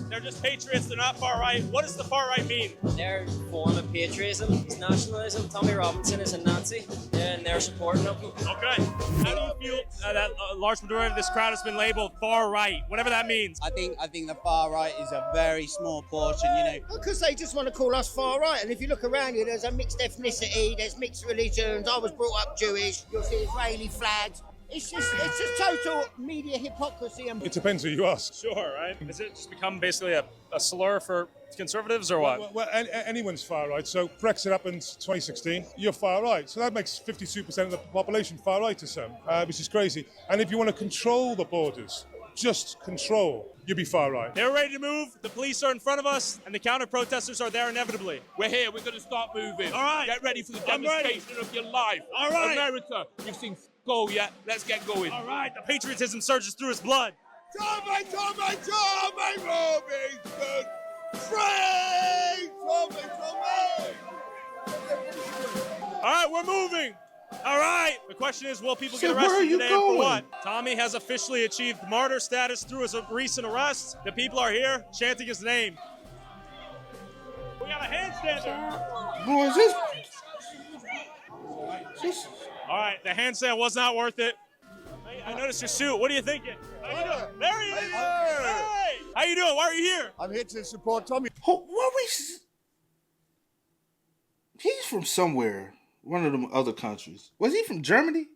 they're just patriots, they're not far right. What does the far right mean? Their form of patriotism is nationalism. Tommy Robinson is a Nazi, and they're supporting him. Okay. How do you feel that a large majority of this crowd has been labeled far right, whatever that means? I think the far right is a very small portion, Because they just want to call us far right, and if you look around here, there's a mixed ethnicity, there's mixed religions. I was brought up Jewish. You'll see Israeli flags. It's just total media hypocrisy. It depends who you ask. Sure, right? Has it just become basically a slur for conservatives or what? Well, anyone's far right. So Brexit happened 2016. You're far right. So that makes 52% of the population far right to some, which is crazy. And if you want to control the borders, just control, you'll be far right. They're ready to move. The police are in front of us, and the counter-protesters are there inevitably. We're here. We're going to start moving. All right. Get ready for the demonstration of your life. All right. America, you've seen go yet. Let's get going. All right. The patriotism surges through his blood. Tommy Robinson! Free! Tommy! All right, we're moving. All right. The question is, will people get So where are arrested you today and for going? what? Tommy has officially achieved martyr status through his recent arrest. The people are here chanting his name. We got a handstander. Who is this? All right, the handstand was not worth it. I noticed your suit. What are you thinking? How you doing? There he is. Hey. How you doing? Why are you here? I'm here to support Tommy. He's from somewhere. One of them other countries. Was he from Germany?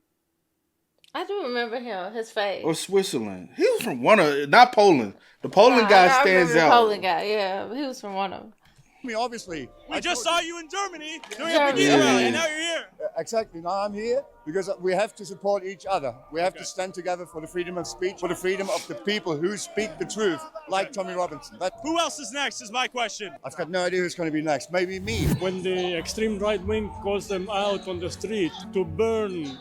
I do remember him, his face. Or Switzerland? He was from not Poland. The Poland guy I stands remember the out. Poland guy, yeah. He was from one of them. I mean, obviously. We just saw you in Germany doing Yeah, a big yeah. rally, and now you're here. Exactly. Now I'm here because we have to support each other. We have to stand together for the freedom of speech, for the freedom of the people who speak the truth, like Tommy Robinson. Who else is next is my question. I've got no idea who's going to be next. Maybe me. When the extreme right wing calls them out on the street to burn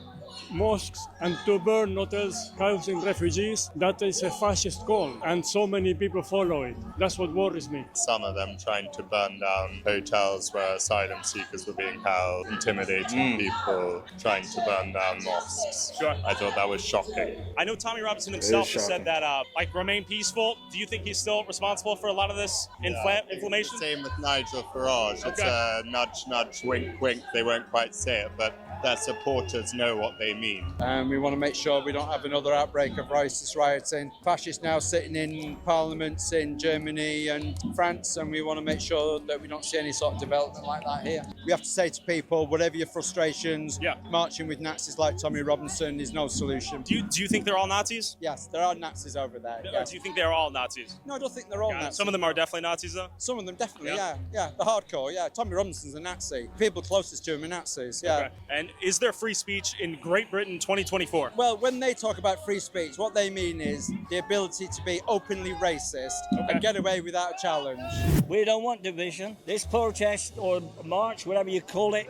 mosques and to burn hotels housing refugees, that is a fascist call, and so many people follow it. That's what worries me. Some of them trying to burn down hotels where asylum seekers were being held, intimidating people, trying to burn down mosques. Sure. I thought that was shocking. I know Tommy Robinson himself is has said shocking. that, remain peaceful. Do you think he's still responsible for a lot of this inflammation? Same with Nigel Farage. It's a nudge, nudge, wink, wink. They won't quite say it, but their supporters know what they mean. And we want to make sure we don't have another outbreak of racist rioting. Fascists now sitting in parliaments in Germany and France, and we want to make sure that we don't see any sort of development like that here. We have to say to people, whatever your frustrations, marching with Nazis like Tommy Robinson is no solution. Do you think they're all Nazis? Yes, there are Nazis over there. Or Yes. do you think they're all Nazis? No, I don't think they're all Nazis. Some of them are definitely Nazis, though? Some of them definitely, yeah. The hardcore, yeah. Tommy Robinson's a Nazi. People closest to him are Nazis, yeah. Okay. And is there free speech in Great Britain 2024? Well, when they talk about free speech, what they mean is the ability to be openly racist and get away without a challenge. We don't want division. This protest or march, whatever you call it,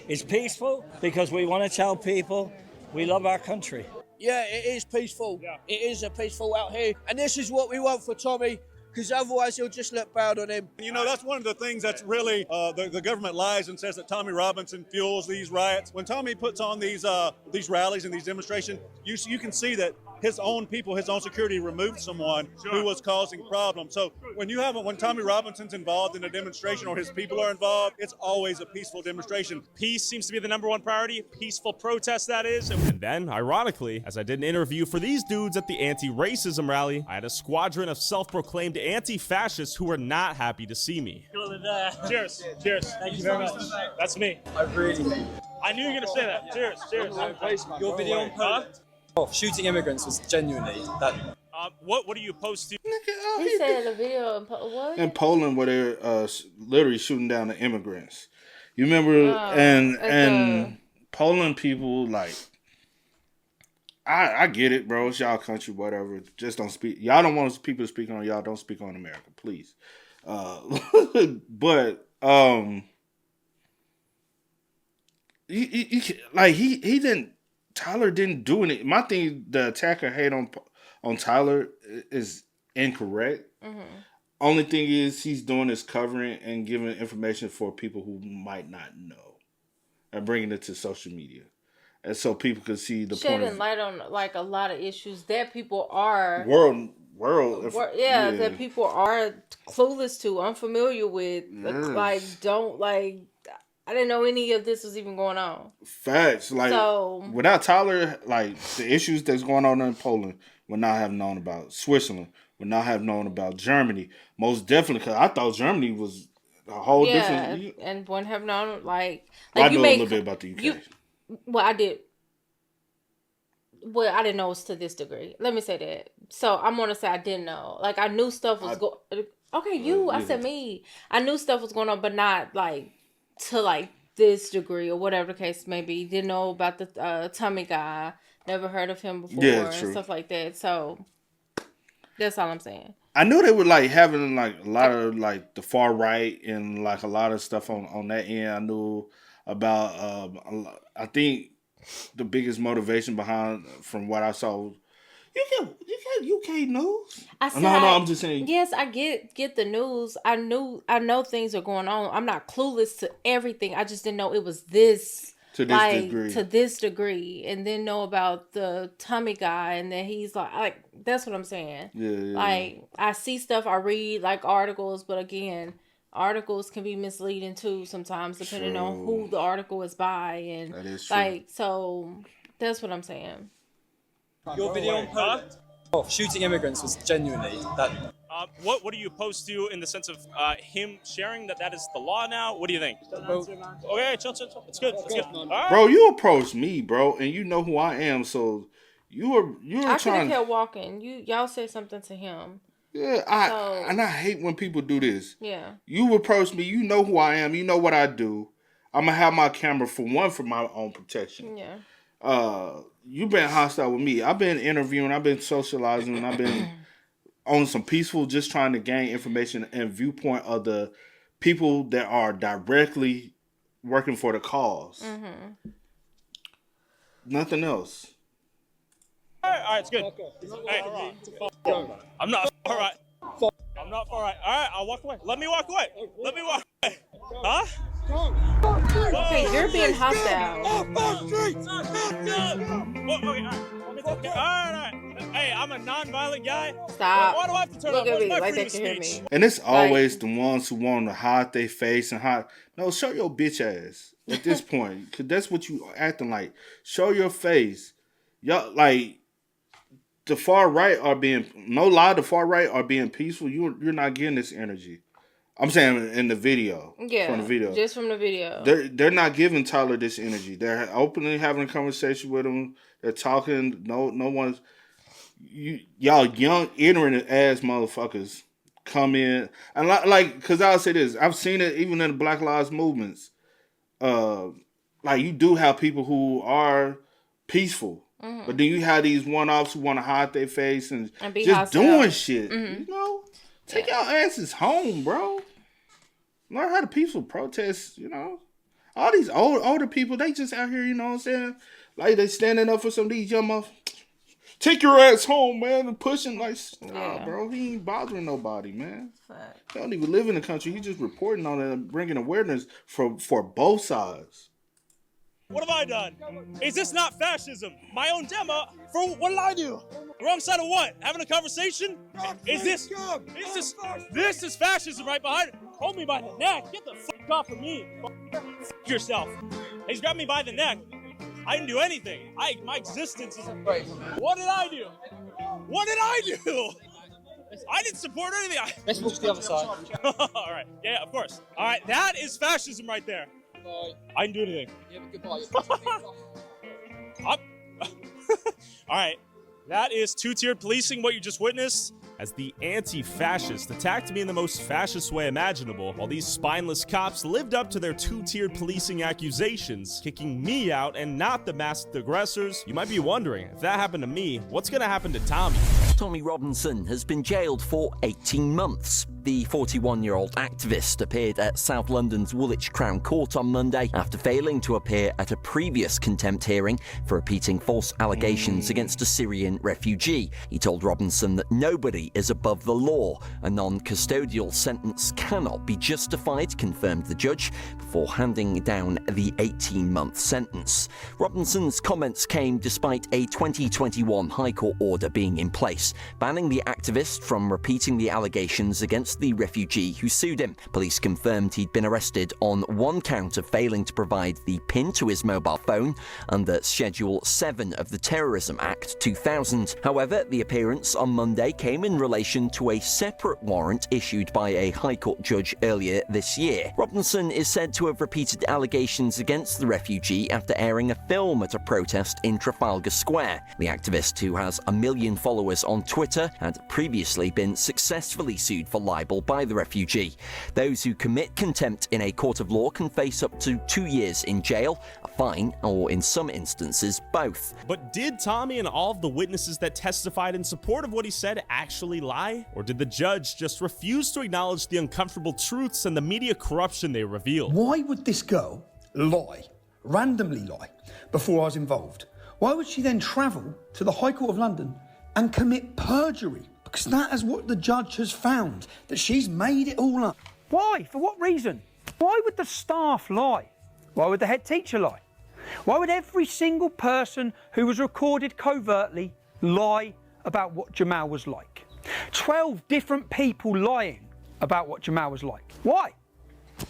is peaceful because we want to tell people we love our country. Yeah, it is peaceful. Yeah. It is a peaceful out here. And this is what we want for Tommy, because otherwise he'll just look bad on him. You know, that's one of the things that's really, the government lies and says that Tommy Robinson fuels these riots. When Tommy puts on these rallies and these demonstrations, you can see that his own people, his own security removed someone who was causing problems. So when Tommy Robinson's involved in a demonstration or his people are involved, it's always a peaceful demonstration. Peace seems to be the #1 priority. Peaceful protest, that is. And then, ironically, as I did an interview for these dudes at the anti-racism rally, I had a squadron of self-proclaimed anti-fascists who were not happy to see me. Cheers. Cheers. Thank you very much. That's me. I really. I knew you were going to say that. Cheers. Cheers. Your video on Poland shooting immigrants was genuinely that. What do you post to? He said a video in what? In Poland, where they're literally shooting down the immigrants. You remember? And Poland people, like, I get it, bro. It's y'all country, whatever. Just don't speak. Y'all don't want people to speak on y'all. Don't speak on America, please. But he didn't. Tyler didn't do anything. My thing, the attacker hate on Tyler is incorrect. Mm-hmm. Only thing is he's doing is covering and giving information for people who might not know, and bringing it to social media, and so people can see the shedding light on like a lot of issues that people are that people are clueless to, unfamiliar with, like don't like. I didn't know any of this was even going on. Facts. Like, without Tyler, like, the issues that's going on in Poland would not have known about. Switzerland would not have known about. Germany, most definitely, because I thought Germany was a whole different... and wouldn't have known, like well, I know a little bit about the UK. I did. Well, I didn't know it was to this degree. Let me say that. So, I'm going to say I didn't know. Like, I knew stuff was going... Okay, I said me. I knew stuff was going on, but not, like... to like this degree or whatever the case may be. Didn't know about the Tommy guy. Never heard of him before and stuff like that. So that's all I'm saying. I knew they were like having like a lot of like the far right and like a lot of stuff on that end. I knew about I think the biggest motivation behind from what I saw. You get UK news. I'm just saying. Yes, I get the news. I know things are going on. I'm not clueless to everything. I just didn't know it was this to this degree, and then know about the Tommy guy, and then he's like that's what I'm saying. Yeah. Like I see stuff, I read like articles, but again, articles can be misleading too sometimes, depending on who the article is by, and that is true. Like so. That's what I'm saying. Your video on Poland shooting immigrants was genuinely that. What do you post to in the sense of him sharing that is the law now? What do you think? Okay, chill. It's good. Right. Bro, you approached me, bro, and you know who I am, so you're I trying. I could have kept walking. Y'all said something to him. Yeah, I hate when people do this. Yeah. You approach me. You know who I am. You know what I do. I'm gonna have my camera for my own protection. Yeah. You've been hostile with me. I've been interviewing. I've been socializing. I've been on some peaceful, just trying to gain information and viewpoint of the people that are directly working for the cause. Mm-hmm. Nothing else. All right, it's good. Hey, I'm not all right. I'm not all right. All right, I'll walk away. Let me walk away. Huh? Hey, you're being hostile. All right. Hey, I'm a non-violent guy. Stop. Why do I have to turn Look off? at me My like freedom they can of hear speech. me. And it's always the ones who want to hide their face and hide. No, show your bitch ass at this point, because that's what you acting like. Show your face. Y'all like the far right are being the far right are being peaceful. You're not getting this energy. I'm saying in the video. Yeah, from the video. Just from the video. They're not giving Tyler this energy. They're openly having a conversation with him. They're talking. No one's. Y'all young, ignorant ass motherfuckers come in. And like, because I'll say this. I've seen it even in the Black Lives movements. Like, you do have people who are peaceful. Mm-hmm. But then you have these one-offs who want to hide their face and be just hostile. Doing shit. Mm-hmm. You know? Take y'all asses home, bro. Learn how to peaceful protest, you know? All these older people, they just out here, you know what I'm saying? Like, they standing up for some of these young motherfuckers. take your ass home, man, and pushing like, nah, bro, he ain't bothering nobody, man. He don't even live in the country. He's just reporting on it and bringing awareness for both sides. What have I done? Is this not fascism? My own demo? For what did I do? The wrong side of what? Having a conversation? Is this fascism right behind it? Hold me by the neck. Get the fuck off of me. Fuck yourself. He's grabbed me by the neck. I didn't do anything. My existence is great. What did I do? What did I do? I didn't support anything. Let's watch the other side. All right. Yeah, of course. All right. That is fascism right there. I didn't do anything. Yeah, but goodbye. All right. That is two-tiered policing, what you just witnessed. As the anti-fascist attacked me in the most fascist way imaginable, while these spineless cops lived up to their two-tiered policing accusations, kicking me out and not the masked aggressors. You might be wondering, if that happened to me, what's gonna happen to Tommy? Tommy Robinson has been jailed for 18 months. The 41-year-old activist appeared at South London's Woolwich Crown Court on Monday after failing to appear at a previous contempt hearing for repeating false allegations against a Syrian refugee. He told Robinson that nobody is above the law. A non-custodial sentence cannot be justified, confirmed the judge, before handing down the 18-month sentence. Robinson's comments came despite a 2021 High Court order being in place, banning the activist from repeating the allegations against the refugee who sued him. Police confirmed he'd been arrested on one count of failing to provide the PIN to his mobile phone under Schedule 7 of the Terrorism Act 2000. However, the appearance on Monday came in relation to a separate warrant issued by a High Court judge earlier this year. Robinson is said to have repeated allegations against the refugee after airing a film at a protest in Trafalgar Square. The activist, who has 1 million followers on Twitter, had previously been successfully sued for libel by the refugee. Those who commit contempt in a court of law can face up to 2 years in jail, a fine, or in some instances, both. But did Tommy and all of the witnesses that testified in support of what he said actually lie? Or did the judge just refuse to acknowledge the uncomfortable truths and the media corruption they revealed? Why would this girl lie, randomly lie, before I was involved? Why would she then travel to the High Court of London and commit perjury? Because that is what the judge has found, that she's made it all up. Why? For what reason? Why would the staff lie? Why would the head teacher lie? Why would every single person who was recorded covertly lie about what Jamal was like? 12 different people lying about what Jamal was like. Why? You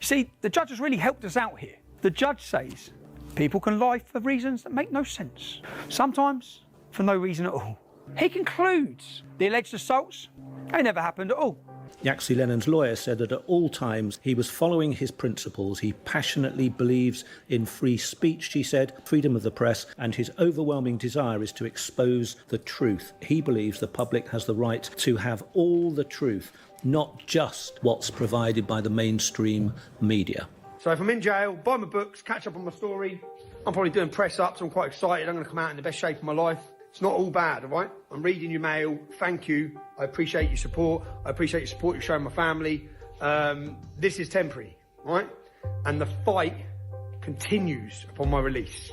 see, the judge has really helped us out here. The judge says people can lie for reasons that make no sense. Sometimes for no reason at all. He concludes the alleged assaults, they never happened at all. Yaxi Lennon's lawyer said that at all times he was following his principles. He passionately believes in free speech, she said, freedom of the press, and his overwhelming desire is to expose the truth. He believes the public has the right to have all the truth, not just what's provided by the mainstream media. So if I'm in jail, buy my books, catch up on my story, I'm probably doing press-ups, I'm quite excited, I'm going to come out in the best shape of my life. It's not all bad, all right? I'm reading your mail. Thank you. I appreciate your support. I appreciate your support you're showing my family. This is temporary, all right? And the fight continues upon my release.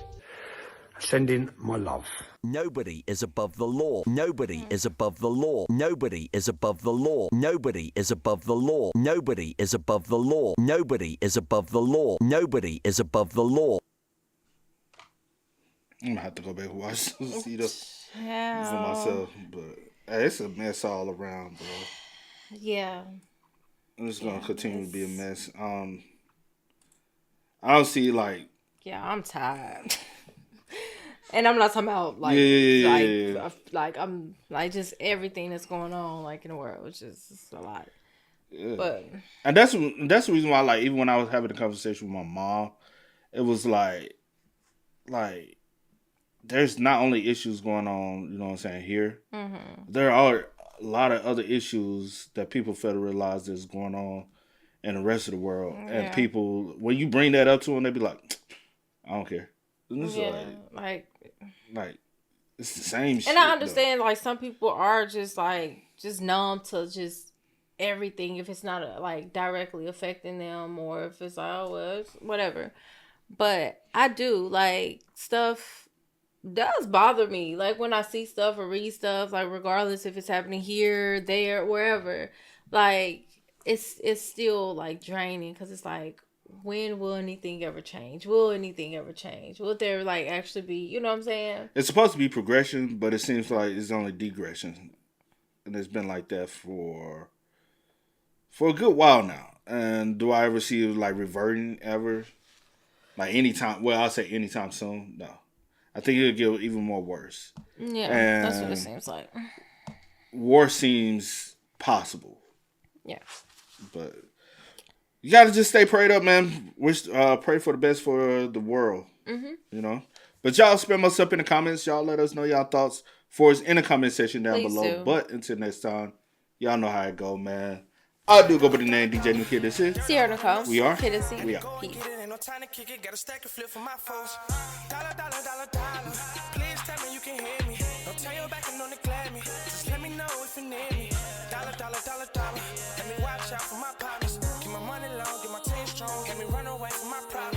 I send in my love. Nobody is above the law. Nobody is above the law. Nobody is above the law. Nobody is above the law. Nobody is above the law. Nobody is above the law. Nobody is above the law. I'm gonna have to go back and watch see the for myself, but hey, it's a mess all around, bro. Yeah. It's gonna continue to be a mess. I don't see like. Yeah, I'm tired. And I'm not talking about like I'm like just everything that's going on like in the world. It's just a lot. Yeah. But and that's the reason why, like, even when I was having a conversation with my mom, it was like there's not only issues going on, you know what I'm saying, here. Mm-hmm. There are a lot of other issues that people fail to realize that's going on in the rest of the world. Yeah. And people, when you bring that up to them, they be like, I don't care. And it's like it's the same shit. And I understand, like, some people are just numb to just everything if it's not like directly affecting them, or if it's like, oh well, it's whatever. But I do like stuff does bother me. Like when I see stuff or read stuff, like regardless if it's happening here, there, wherever, like it's still like draining because it's like, when will anything ever change? Will anything ever change? Will there like actually be, you know what I'm saying? It's supposed to be progression, but it seems like it's only degression. And it's been like that for a good while now. And do I ever see it like reverting ever? Like anytime, well, I'll say anytime soon. No. I think it'll get even more worse. Yeah, and that's what it seems like. War seems possible. Yeah. But you got to just stay prayed up, man. Pray for the best for the world. Mm-hmm. You know? But y'all spam us up in the comments. Y'all let us know y'all thoughts for us in the comment section down Please below. do. But until next time, y'all know how it go, man. I do go by the name DJ New Kid. This is Sierra Nicole. We are. Kid and C. We are. Peace. Time to kick it, got a stack of flip for my folks. Dollar, dollar, dollar, dollar. Please tell me you can hear me. Don't turn your back and don't neglect me. Just let me know if you need me. Dollar, dollar, dollar, dollar. Let me watch out for my partners. Keep my money low, get my team strong. Let me run away from my problems.